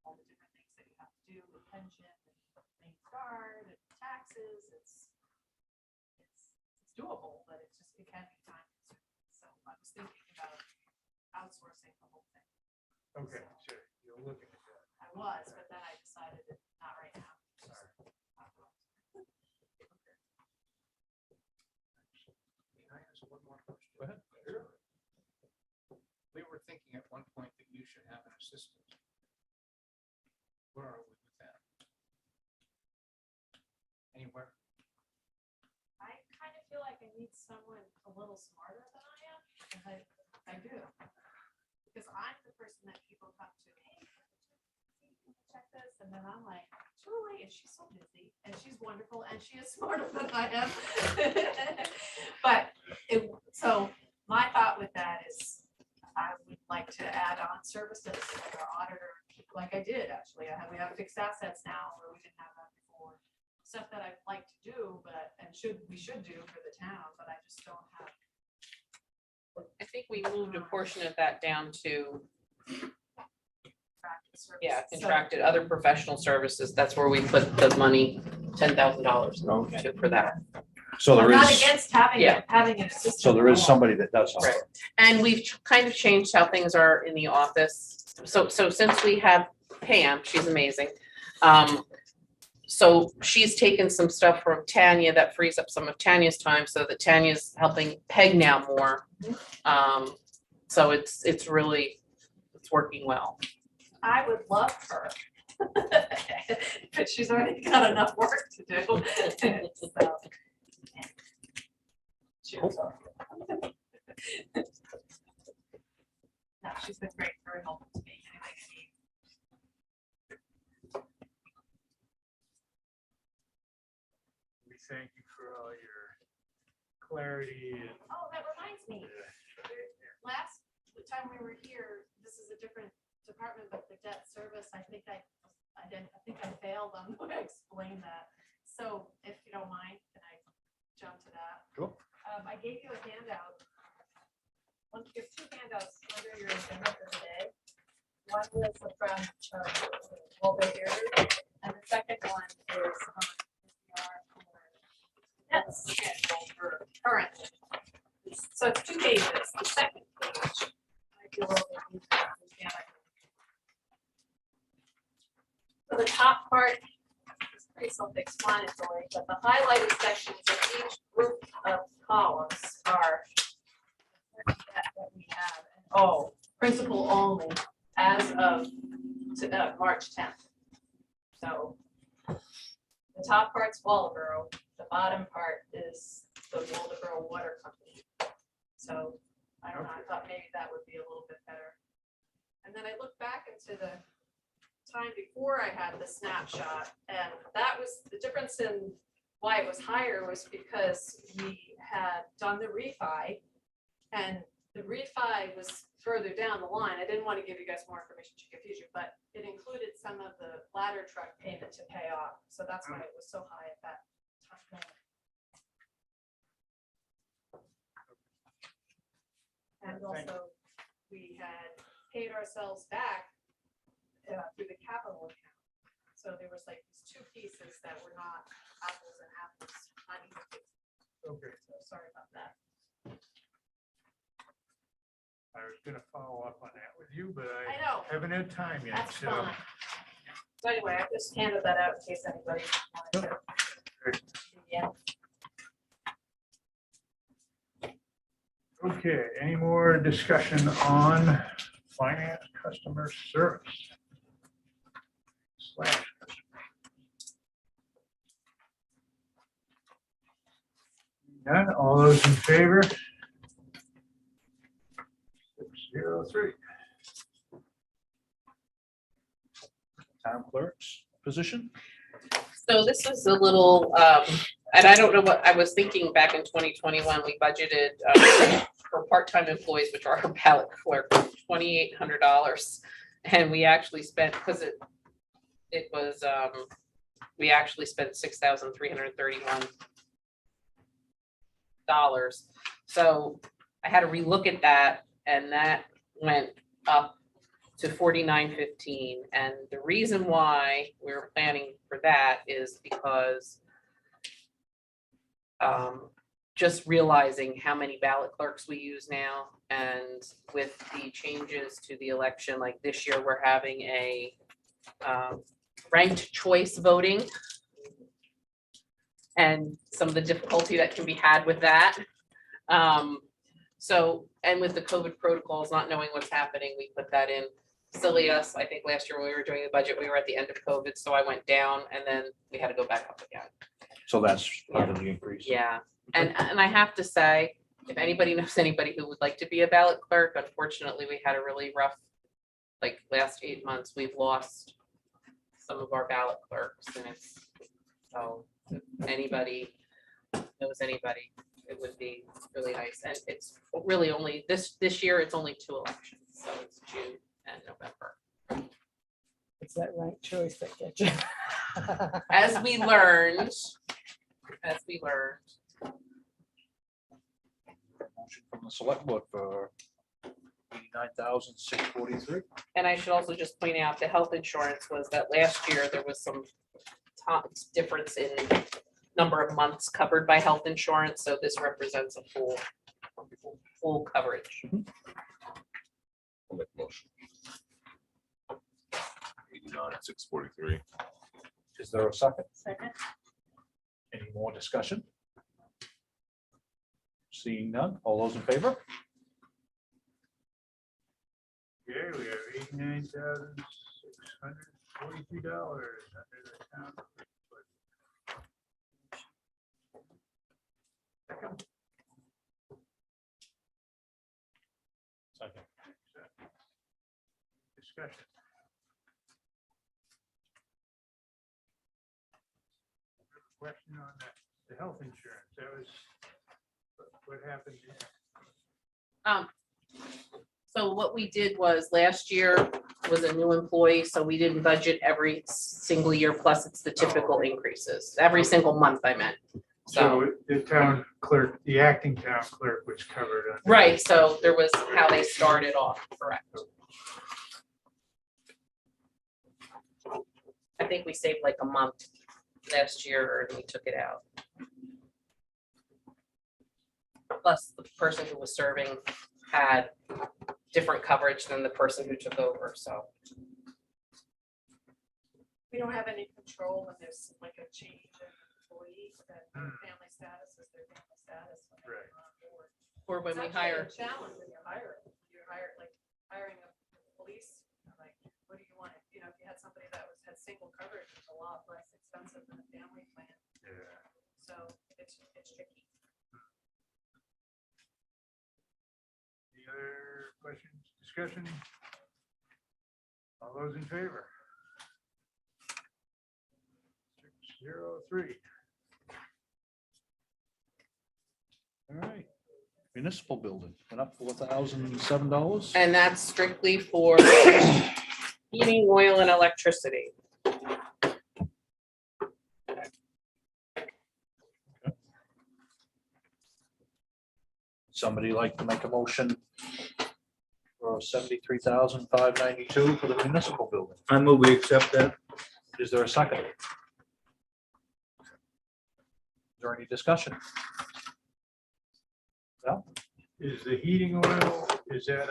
all the different things that you have to do, the pension, and main guard, and taxes, it's doable, but it just, it can be time consuming. So I was thinking about outsourcing the whole thing. Okay, so you're looking at that. I was, but then I decided that not right now. Sorry. Can I ask one more question? Go ahead. We were thinking at one point that you should have an assistant. Where are we with that? Anywhere? I kind of feel like I need someone a little smarter than I am, and I do. Because I'm the person that people come to, hey, check this, and then I'm like, Julie, and she's so busy, and she's wonderful, and she is smarter than I am. But so my thought with that is I would like to add on services like our auditor, like I did actually. We have fixed assets now where we didn't have that before. Stuff that I'd like to do, but we should do for the town, but I just don't have. I think we moved a portion of that down to, yeah, contracted other professional services. That's where we put the money, $10,000 for that. so there I'm not is, against having Yeah. having an assistant. so there is somebody that does Right. something. And we've kind of changed how things are in the office. So since we have Pam, she's amazing. So she's taken some stuff from Tanya that frees up some of Tanya's time so that Tanya's helping Peg now more. So it's really, it's working well. I would love her. But she's already got enough work to do. So, cheers. No, she's been great, very helpful to me. Anything I need. We thank you for all your clarity and. Oh, that reminds me. Last time we were here, this is a different department, but the debt service, I think I failed on the way I explained that. So if you don't mind, can I jump to that? Sure. I gave you a handout. You have two handouts under your agenda for today. One was from Walter here, and the second one is debt schedule for current. So it's 2 pages. The second page. might be a little bit easier to understand. So the top part is pretty self-explanatory, but the highlighted sections of each group of columns are that we have. Oh, principal only as of March 10th. So the top part's Waldeboro, the bottom part is the Waldeboro Water Company. So I don't know, I thought maybe that would be a little bit better. And then I looked back into the time before I had the snapshot, and that was the difference in why it was higher was because we had done the refi, and the refi was further down the line. I didn't want to give you guys more information to confuse you, but it included some of the ladder truck payment to pay off. So that's why it was so high at that time. And also, we had paid ourselves back through the capital account. So there was like these two pieces that were not apples and apples. Not even. Okay. So sorry about that. I was gonna follow up on that with you, but I I know. haven't had time yet, That's so. fine. So anyway, I just handed that out in case anybody. wanted to- Yeah. Okay, any more discussion on finance customer service? Slash. None, all those in favor? 603. Town clerk's position. So this is a little, and I don't know what, I was thinking back in 2021, we budgeted for part-time employees, which are our ballot clerk, $2,800. And we actually spent, because it was, we actually spent $6,331. So I had to relook at that, and that went up to $49.15. And the reason why we were planning for that is because just realizing how many ballot clerks we use now, and with the changes to the election, like this year, we're having a ranked choice voting, and some of the difficulty that can be had with that. So, and with the COVID protocols, not knowing what's happening, we put that in. Silly us, I think last year when we were doing the budget, we were at the end of COVID, so I went down and then we had to go back up again. So that's part of the increase. Yeah, and I have to say, if anybody knows anybody who would like to be a ballot clerk, unfortunately, we had a really rough, like last 8 months, we've lost some of our ballot clerks, and it's, so if anybody knows anybody, it would be really nice. And it's really only this year, it's only 2 elections, so it's June and November. It's that right choice that gets you. As we learned. Motion from the select board for 89,643. And I should also just point out, the health insurance was that last year, there was some difference in number of months covered by health insurance, so this represents a full coverage. I'll make a motion. 89,643. Is there a second? Second. Any more discussion? Seeing none, all those in favor? Okay, we have $89,643 under the town. Second. Second. Discussion. Question on the health insurance, that was, what happened there? So what we did was, last year was a new employee, so we didn't budget every single year, plus it's the typical increases, every single month, I meant. So, So the town clerk, the acting town clerk was covered under. right, so there was how they started off, correct. I think we saved like a month last year, and we took it out. Plus, the person who was serving had different coverage than the person who took over, so. We don't have any control when there's like a change in employee, that their family status is their family status. when they Right. come on board. Or when It's we actually a hire, challenge when you're hiring, like hiring a police, like, what do you want? You know, if you had somebody that had single coverage, it's a lot less expensive than a family plan. Yeah. So it's tricky. Any other questions, discussion? All those in favor? 603. All right. Municipal building went up $4,007. and that's strictly for heating, oil, and electricity. Somebody like to make a motion for 73,592 for the municipal building? I move we accept that. Is there a second? Is there any discussion? No? is the heating oil, is that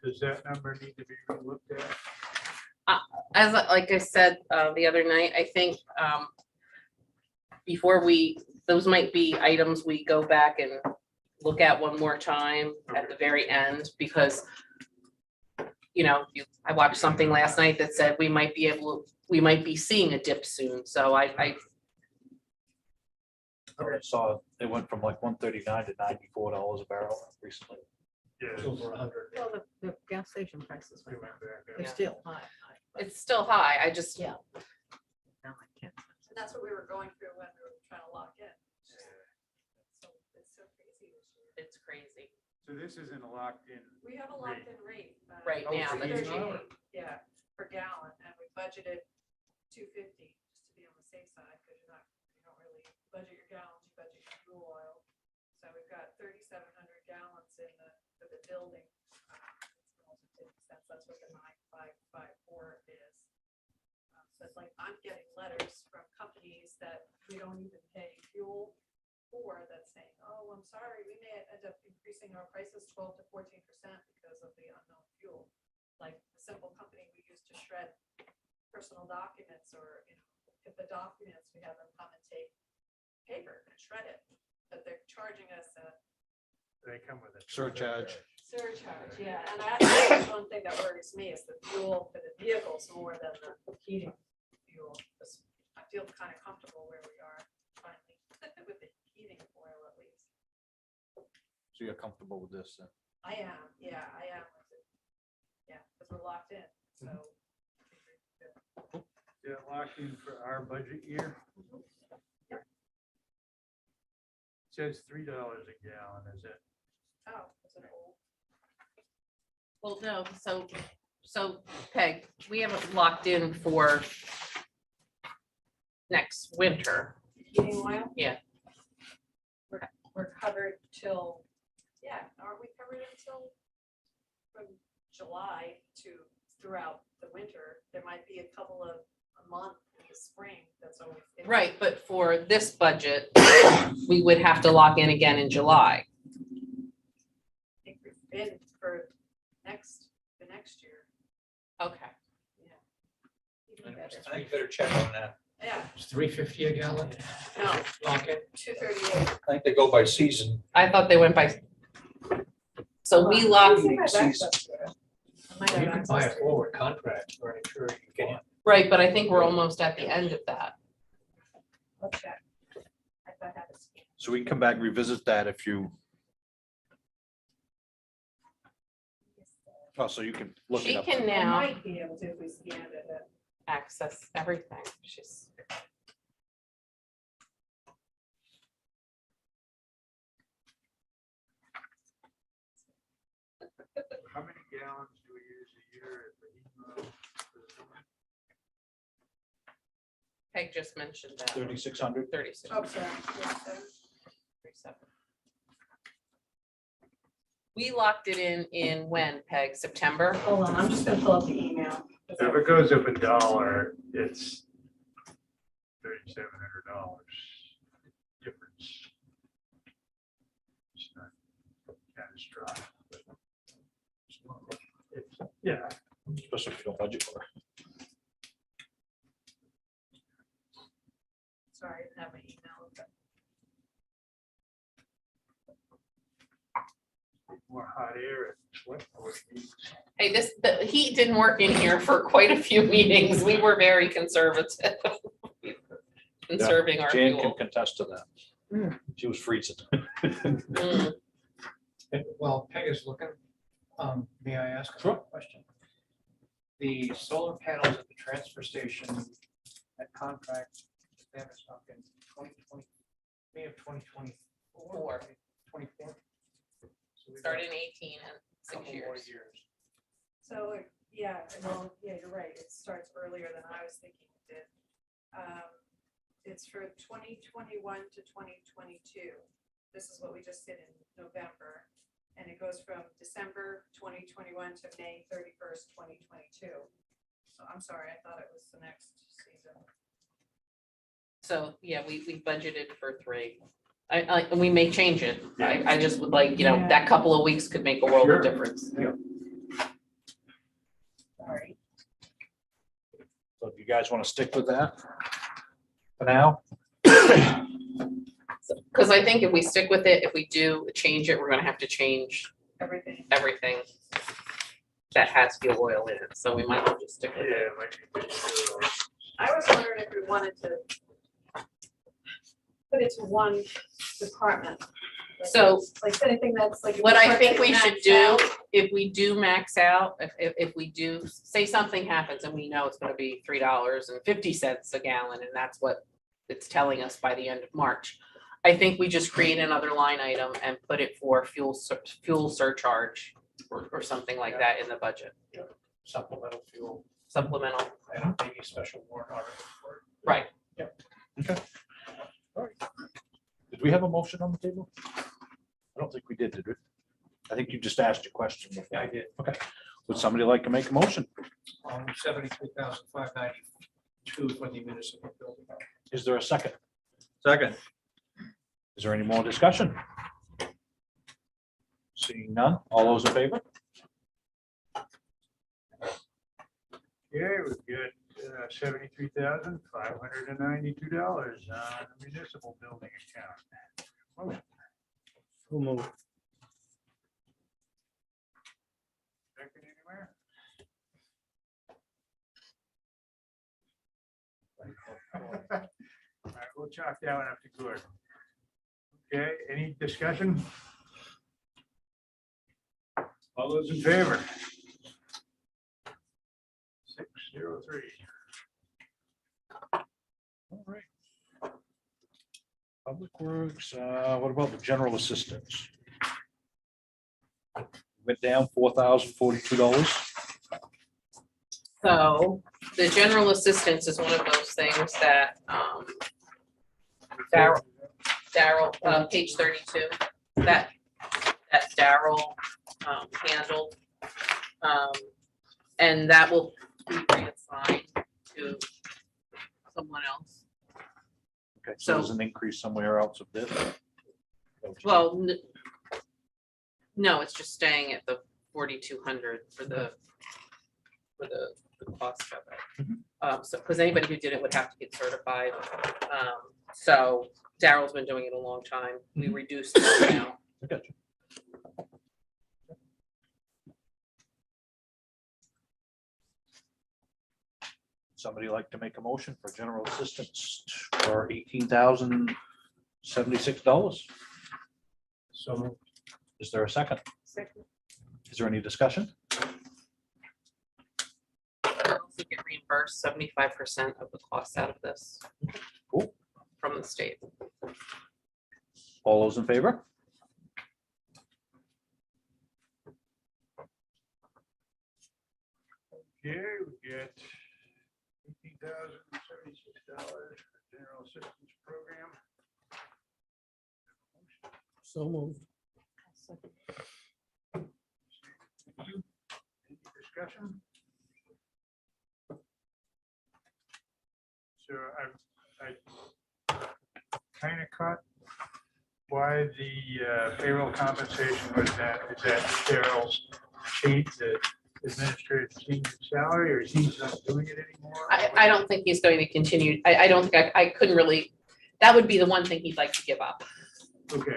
does that number need to be looked at? Like I said, the other night, I think, before those might be items we go back and look at one more time at the very end, because, I watched something last night that said we might be seeing a dip soon, so I saw it went from like $139 to $94 a barrel recently. Yeah. Over 100. Well, the gas station prices, we went back up. they're still high. it's still high, I just, Yeah. And that's what we were going through when we were trying to lock in. It's so crazy this year. it's crazy So this isn't a locked in. We have a locked in rate. right Oh, now. for That's heating oil? Yeah, per gallon, and we budgeted 250, just to be on the safe side, because you don't really budget your gallons, you budget your fuel oil. So we've got 3,700 gallons for the building. It's almost 50 cents. That's what the 9554 is. So it's like, I'm getting letters from companies that we don't even pay fuel for, that's saying, oh, I'm sorry, we may end up increasing our prices 12 to 14% because of the unknown fuel. Like the simple company we use to shred personal documents, or if the documents, we have them come and take paper and shred it, but they're charging us a They come with a Surcharge. surcharge. Yeah, and that's one thing that worries me is the fuel for the vehicles more than the heating fuel. 'Cause I feel kind of comfortable where we are finally with the heating oil at least. So you're comfortable with this? I am, yeah, I am with it. Yeah, because we're locked in, so. Yeah, locked in for our budget year. Yep. Says $3 a gallon, is it? Oh, is it old? Well, no, so Peg, we have it locked in for next winter. Heating oil? Yeah. We're covered till, yeah, aren't we covered until from July to throughout the winter? There might be a couple of a month in the spring that's always. Right, but for this budget, we would have to lock in again in July. I think we've been for the next year. Okay. Even better. I think you better check on that. Yeah, It's $3.50 a gallon. no, Okay. 238. I think they go by season. I thought they went by. So we locked, I might have access to it. I might have You can buy a access to it. forward contract, or I'm sure you can. right, but I think we're almost at the end of that. I'll check. If I have a scan. So we can come back and revisit that if you, oh, so you can look She it up. can I now might be able to if we scanned it. access everything. She's. How many gallons do we use a year at the heating oil? Peg just mentioned that. 3,600. 36. Oh, sorry. 37. We locked it in when, Peg? September? Hold on, I'm just gonna pull up the email. If it goes up $1, it's $3,700 difference. It's not catastrophic. but Yeah, Especially if you don't budget for it. Sorry, I didn't have my email. but- more hot air and sweat. Hey, the heat didn't work in here for quite a few meetings. We were very conservative. Conserving our Jan can fuel. contest to that. She was freezing. Mm. Well, Peg is looking. May I ask a question? The solar panels at the transfer station, that contract, they have it up in 2020, May of 2024. 24. So we've got Started in 18 and a 6 couple more years. years. So, yeah, well, yeah, you're right. It starts earlier than I was thinking it did. It's for 2021 to 2022. This is what we just did in November. And it goes from December 2021 to May 31st, 2022. So I'm sorry, I thought it was the next season. So, yeah, we budgeted for 3. and we may change it. I just would like, you know, that couple of weeks could make a world of difference. So if you guys want to stick with that for now, Because I think if we stick with it, if we do change it, we're gonna have to change Everything. everything that has fuel oil in it, so we might as well just stick with it. I was wondering if we wanted to put it to one department. So Like anything that's like. if what I start think we getting should maxed do, out, if we do max out, if we do, say something happens and we know it's gonna be $3.50 a gallon, and that's what it's telling us by the end of March. I think we just create another line item and put it for fuel surcharge or something like that in the budget, Supplemental fuel supplemental, and maybe a special warrant article for it. right? okay. All right. Did we have a motion on the table? I don't think we did we? I think you just asked a question. Yeah, I did. Okay. Would somebody like to make a motion? 73,592 for the municipal building. Is there a second? Second. Is there any more discussion? Seeing none, all those in favor? Yeah, we've got $73,592 on the municipal building account. Motion. Second anywhere? All right, we'll chalk that one up to Gordon. Okay, any discussion? All those in favor? 603. All right. Public Works, what about the general assistance? Went down $4,042. So the general assistance is one of those things that, Daryl, page 32, that Daryl, handled. And that will be reassigned to someone else. Okay, so there's an increase somewhere else of this. Well, no, it's just staying at the 4,200 for the cost of it. So, because anybody who did it would have to get certified. So Daryl's been doing it a long time. We reduced it now. I got you. Somebody like to make a motion for general assistance for $18,076? So Is there a second? Second. Is there any discussion? We also get reimbursed 75% of the costs out of this. Cool. From the state. All those in favor? Okay, we get $18,076 for general assistance program. So moved. Any discussion? So I kind of caught why the payroll compensation was that. Is that Daryl's change, the administrative change in salary, or he's not doing it anymore? I don't think he's going to continue. I don't think I couldn't really, that would be the one thing he'd like to give up. Okay,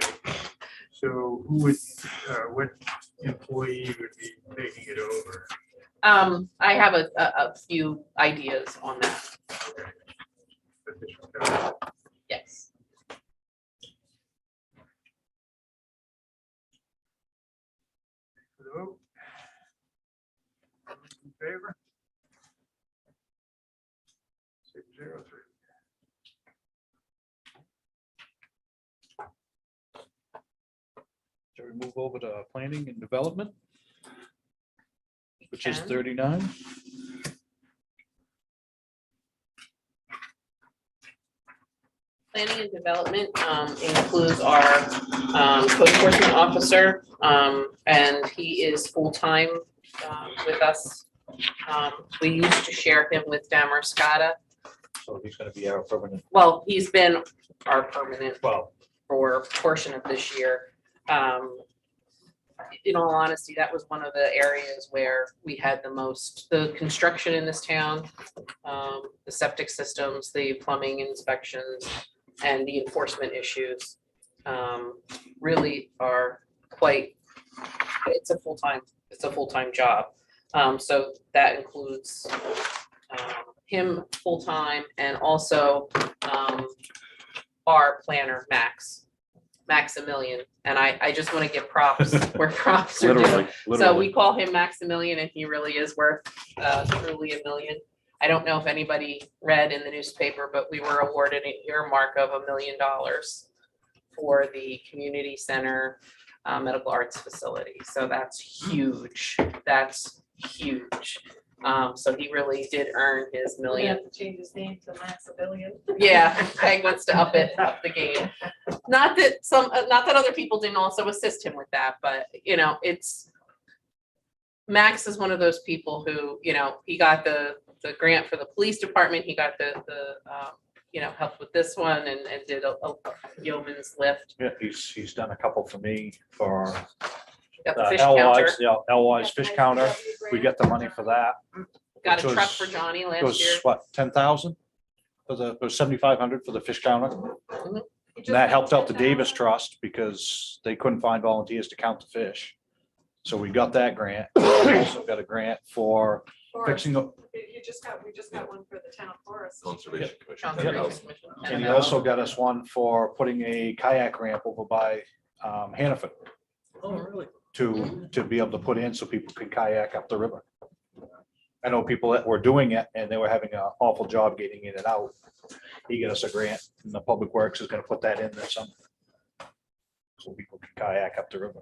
so who would, what employee would be taking it over? I have a few ideas on that. Okay. But this one, Yes. for the vote? Those in favor? 603. Shall we move over to planning and development, which is Can. 39? Planning and development includes our code enforcement officer, and he is full-time with us. We used to share him with Damascata. So he's going to be our permanent, Well, he's been our permanent well, for a portion of this year. In all honesty, that was one of the areas where we had the construction in this town, the septic systems, the plumbing inspections, and the enforcement issues really are quite, it's a full-time job. So that includes him full-time and also our planner, Maximilian. And I just want to give props where props are due. So Literally. we call him Maximilian and he really is worth truly $1 million. I don't know if anybody read in the newspaper, but we were awarded an earmark of $1 million for the community center medical arts facility. So that's huge. That's huge. So he really did earn his $1 million. have to change his name to Maximilian. Yeah, Peg wants to up the game. Not that other people didn't also assist him with that, but Max is one of those people who, he got the grant for the police department. He got the helped with this one and did a yeoman's lift. Yeah, he's done a couple for me for Got the fish counter. Elwise fish counter. We get the money for that. Got which a truck was- for Johnny It last was year. what, 10,000? It was 7,500 for the fish counter. You just And that helped out the got Davis 10,000? Trust because they couldn't find volunteers to count the fish. So we got that grant. We also got a grant for Forest. fixing the, We just got one for the town forest. Conservation Commission. Conservation Commission. and he also got us one for putting a kayak ramp over by Hannaford Oh, really? to be able to put in so people could kayak up the river. I know people that were doing it and they were having an awful job getting in and out. He got us a grant and the Public Works is gonna put that in there some. So people can kayak up the river.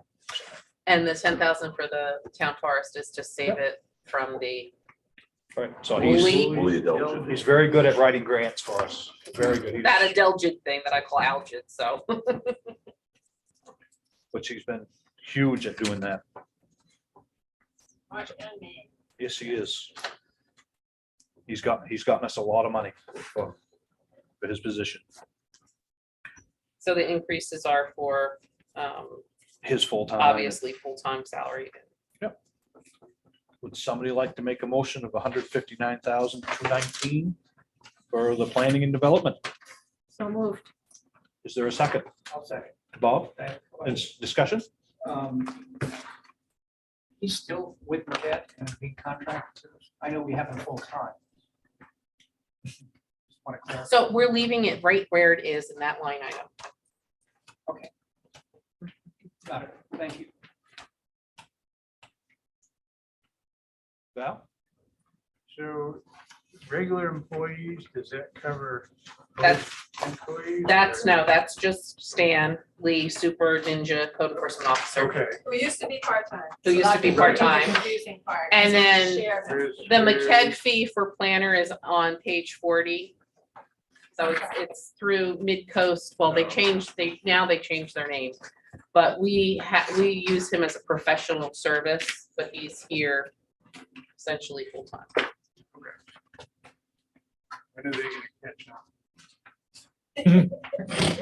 And the 10,000 for the town forest is to save it from the Right, so Woolly. Fully indulgent. he's very good at writing grants for us. Very good. He's- that adelgid thing that I call algid. So Which he's been huge at doing that. Yes, he is. He's gotten us a lot of money for his position, so the increases are for his full-time. obviously full-time salary. Would somebody like to make a motion of 159,219 for the planning and development? So moved. Is there a second? I'll second. Bob, that. discussion? He's still with the vet and a big contract. I know we have him full time. Just want to clarify. So we're leaving it right where it is in that line item. Got it. Thank you. Val? So regular employees, does that cover? That's- employees? That's just Stan Lee, super ninja code enforcement officer, Okay. Who used to be part-time. who used to be That's the part-time. confusing part. And It's then shared. The McKeg fee for planner is on page 40. So it's through Mid-Coast. Well, they changed their name. But we use him as a professional service, but he's here essentially full-time. When are they gonna catch on?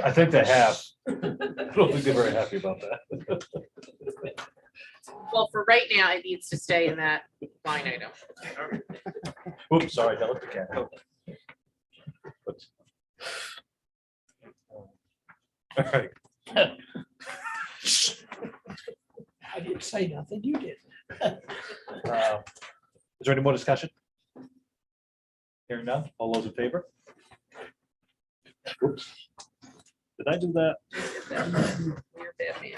I think they have. I don't think they're very happy about that. Well, for right now, it needs to stay in that line item. Oops, sorry, I let the cat go. All right. I didn't say nothing, you did. Is there any more discussion? Hearing none, all those in favor? Oops. Did I do that? You're a bad man.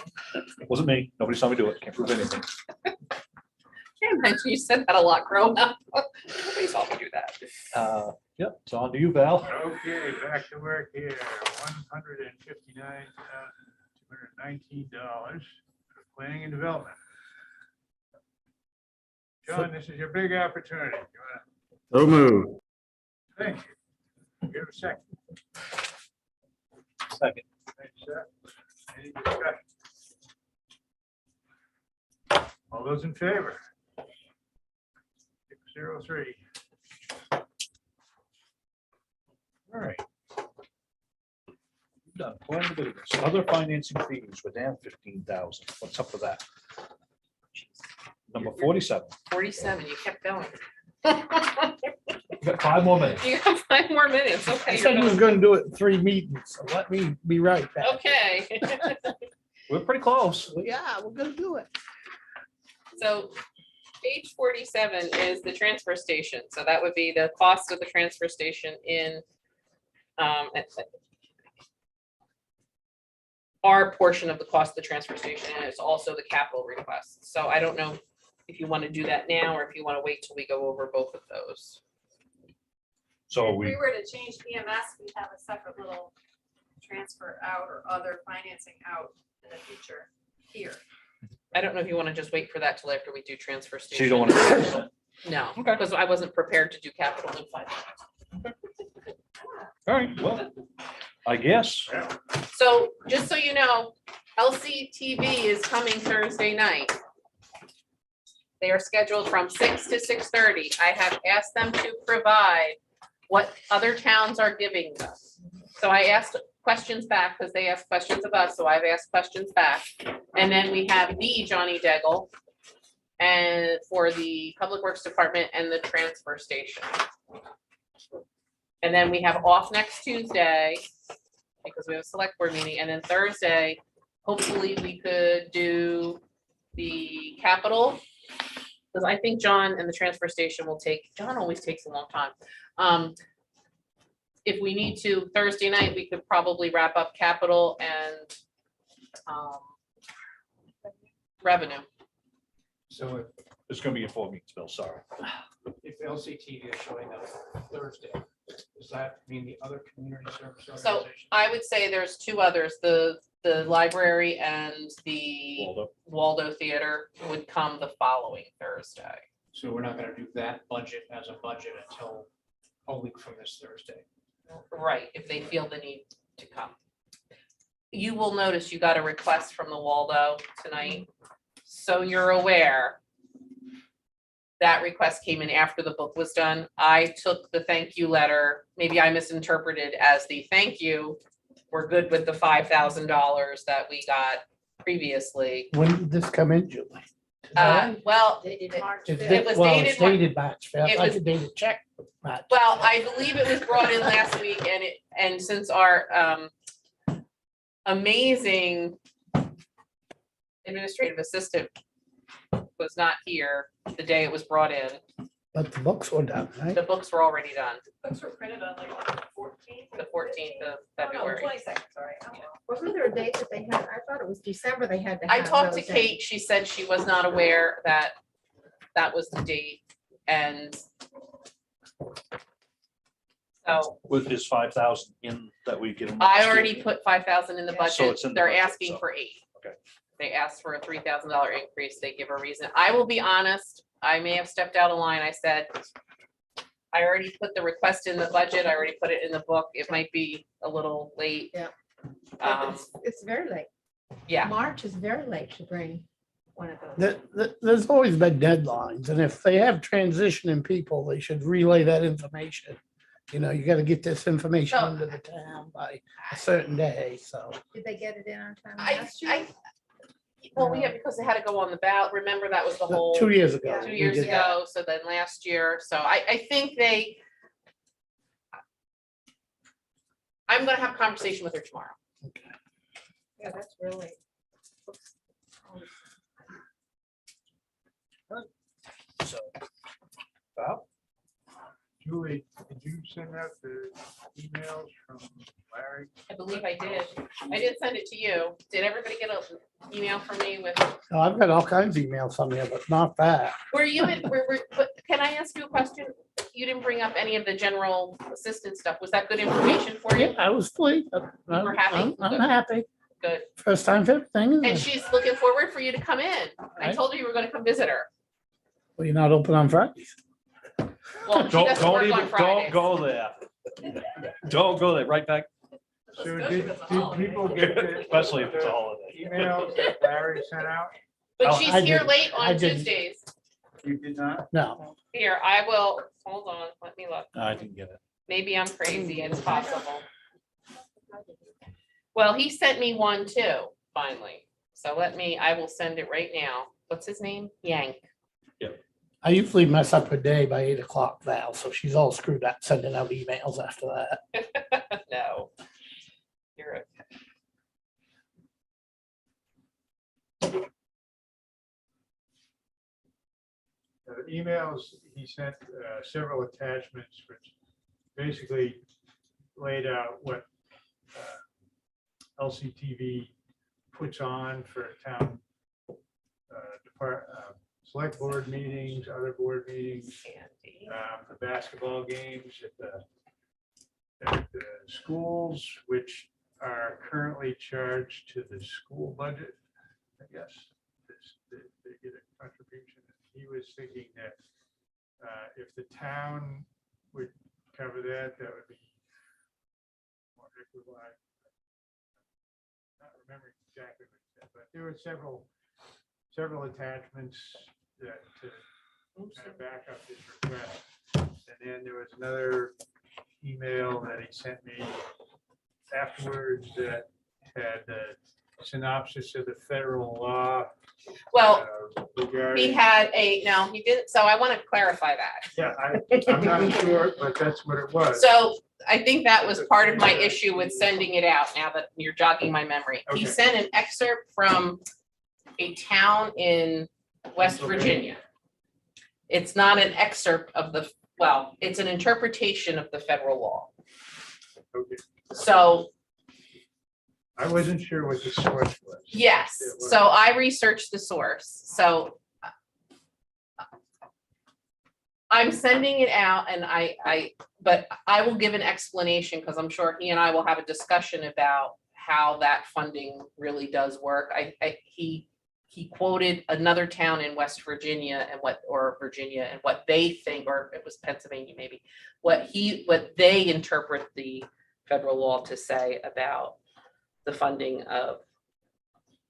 Wasn't me. Nobody saw me do it. Can't prove anything. Can't imagine you said that a lot growing up. Nobody saw me do that. Yep, it's on to you, Val. Okay, back to work here, $159,219 for planning and development. John, this is your big opportunity. You So moved. wanna, thank you. Give a second. Second. Thanks, sir. Any discussion? All those in favor? 603. All right. done. Plan the videos. Other financing fees were down 15,000. What's up with that? Number 47. 47, you kept going. You got 5 more minutes. You have 5 more minutes, I okay. said you're you was going. gonna do it in 3 meetings, so let me be right back. Okay. We're pretty close. Well, yeah, we're gonna do it. So page 47 is the transfer station. So that would be the cost of the transfer station in our portion of the cost of the transfer station, and it's also the capital request. So I don't know if you want to do that now or if you want to wait till we go over both of those. So If we we, were to change EMS, we'd have a separate little transfer out or other financing out in the future here. I don't know if you want to just wait for that till after we do transfer so station. you don't want to. No, Okay. because I wasn't prepared to do capital in 5 minutes. All right, well, I guess. So just so you know, LCTV is coming Thursday night. They are scheduled from 6 to 6:30. I have asked them to provide what other towns are giving them. So I asked questions back because they asked questions of us, so I've asked questions back. And then we have the Johnny Daigle and for the Public Works Department and the transfer station. And then we have off next Tuesday because we have a select board meeting. And then Thursday, hopefully we could do the capital. Because I think John and the transfer station will take, John always takes a long time. If we need to, Thursday night, we could probably wrap up capital and revenue. So It's gonna be a 4 meetings, Bill, sorry. if LCTV is showing up Thursday, does that mean the other community service So organizations? I would say there's 2 others, the library and the Waldo. Waldo Theater would come the following Thursday. So we're not gonna do that budget as a budget until a week from this Thursday. Right, if they feel the need to come. You will notice you got a request from the Waldo tonight, so you're aware. That request came in after the book was done. I took the thank you letter, maybe I misinterpreted as the thank you. We're good with the $5,000 that we got previously. When did this come in, Julie? Well, Dated March It's 5th. it was well, dated it's Mar- dated March fifth. it I was- could date a check. March. well, I believe it was brought in last week and since our amazing administrative assistant was not here the day it was brought in, But the books were done, right? the books were already done, Books were printed on like the 14th. the 14th of Oh, no, February. 22nd, sorry. Oh, well. Wasn't there a date that they had? I thought it was December they had to I have talked to those in. Kate, she said she was not aware that that was the date, and so With this 5,000 in that we get. them I next year. already put 5,000 in the Yeah. So budget, it's in the they're budget, asking so- for 8. Okay. They asked for a $3,000 increase, they give a reason. I will be honest, I may have stepped out of line, I said, I already put the request in the budget, I already put it in the book, it might be a little late. Yeah. Um, It's very late. yeah, March is very late to bring one of those. There's always been deadlines, and if they have transitioning people, they should relay that information. You know, you gotta get this information No. into the town by a certain day, so. Did they get it in on time I, last year? I, well, yeah, because they had to go on the ballot, remember that was the whole. 2 years ago. 2 we years did that. ago, so then last year, so I think I'm gonna have a conversation with her tomorrow. Yeah, that's really. So, Bob? Julie, did you send out the emails from Larry? I believe I did. I did send it to you. Did everybody get an email from me with, No, I've got all kinds of emails from you, but not that. were you in, but can I ask you a question? You didn't bring up any of the general assistance stuff. Was that good information for you? Yeah, I was pleased. I'm were happy? I'm happy. Good. First time for everything. isn't And it? she's looking forward for you to come in. I Right. told her you were gonna come visit her. Well, you're not open on Fridays. Well, she Don't, doesn't don't work even, on don't Fridays. go there. Don't go there, right back, So did people get the especially if it's a holiday. emails that Larry sent out? But Oh, she's I here didn't. late I on didn't. Tuesdays. You did not? No, Here, I will, hold on, let me look. No, I didn't get it. Maybe I'm crazy, it's possible. Well, he sent me one too, finally. So I will send it right now. What's his name? Yank. I usually mess up her day by 8 o'clock, Val, so she's all screwed up sending out emails after that. No. You're okay. Emails, he sent several attachments, which basically laid out what LCTV puts on for town select board meetings, other board meetings, the basketball games at the schools, which are currently charged to the school budget, I guess. They get a contribution. He was thinking that if the town would cover that, that would be more equitable. Not remembering exactly what he said, but there were several attachments that to kind of back up his request. And then there was another email that he sent me afterwards that had the synopsis of the federal law. Well, regarding- he had no, he didn't. So I want to clarify that. Yeah, I'm not sure, but that's what it was. So I think that was part of my issue with sending it out, now that you're jogging my memory. He Okay. sent an excerpt from a town in West Virginia. It's not an excerpt of it's an interpretation of the federal law. Okay. So, I wasn't sure what the source was. yes, so I researched the source, so I'm sending it out and but I will give an explanation because I'm sure he and I will have a discussion about how that funding really does work. He quoted another town in West Virginia and Virginia and what they think, or it was Pennsylvania maybe, what they interpret the federal law to say about the funding of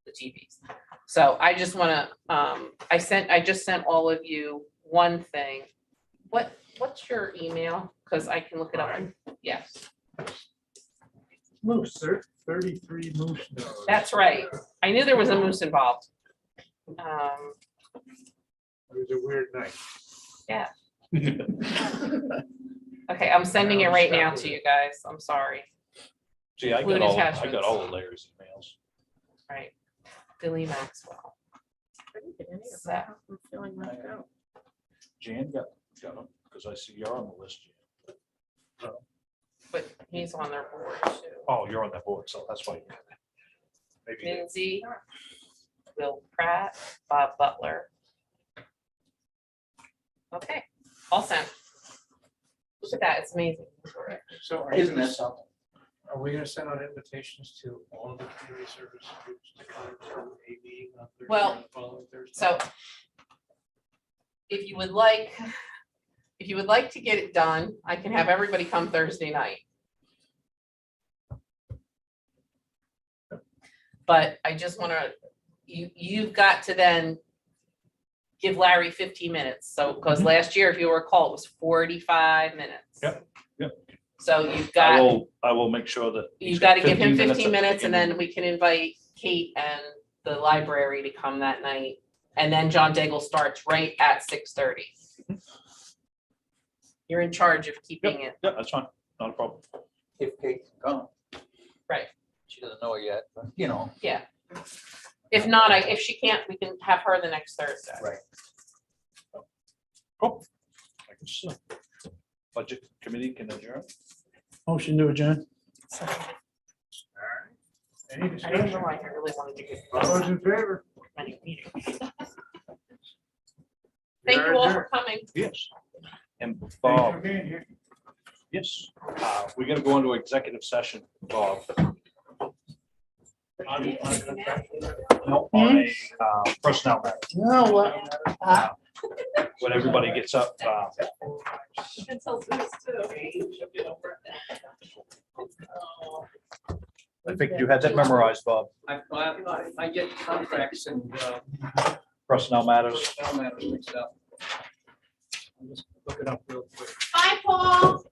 the TVs. So I just want to, I just sent all of you one thing. What's your email? Because I can look it up. Yes. Moose, 33 moose nose. That's right. I knew there was a moose involved. It was a weird night. Yeah. Okay, I'm sending it right now to you guys. I'm sorry. See, I Include got attachments. all the Larry's emails. Right. Billy Maxwell. So, I'm feeling left out. Jan got them, because I see you're on the list. Jan. but he's on their board too. Oh, you're on that board, so that's why. Maybe. Lindsay, Will Pratt, Bob Butler. Okay, all sent. Look at that, it's amazing. So Isn't that something? are we gonna send out invitations to all of the community service groups to come to a meeting on Thursday? Well, and the following Thursday? So if you would like to get it done, I can have everybody come Thursday night. But I just want to, you've got to then give Larry 15 minutes. So, because last year, if you recall, it was 45 minutes. Yep, yep. So you've got, I will make sure that. you've got to give him 15 at the minutes and beginning. then we can invite Kate and the library to come that night. And then John Daigle starts right at 6:30. You're in charge of keeping it. Yeah, that's fine, not a problem. If Kate can come. Right. She doesn't know yet, but you know. Yeah. If not, if she can't, we can have her the next Thursday. Right. Cool. I can see. Budget committee can adjourn. Motion to adjourn. Any I didn't discussion? know I really wanted to get All those in favor? many meetings. Thank you all for coming. Yes. And Thanks Bob, for being here. yes, we gotta go into executive session, Bob. No, on a personnel matter. No, When everybody gets up, Until this too. I think you had that memorized, Bob, I get contracts and personnel matters. matters mixed up. I'll just look it up real quick. Bye, Paul.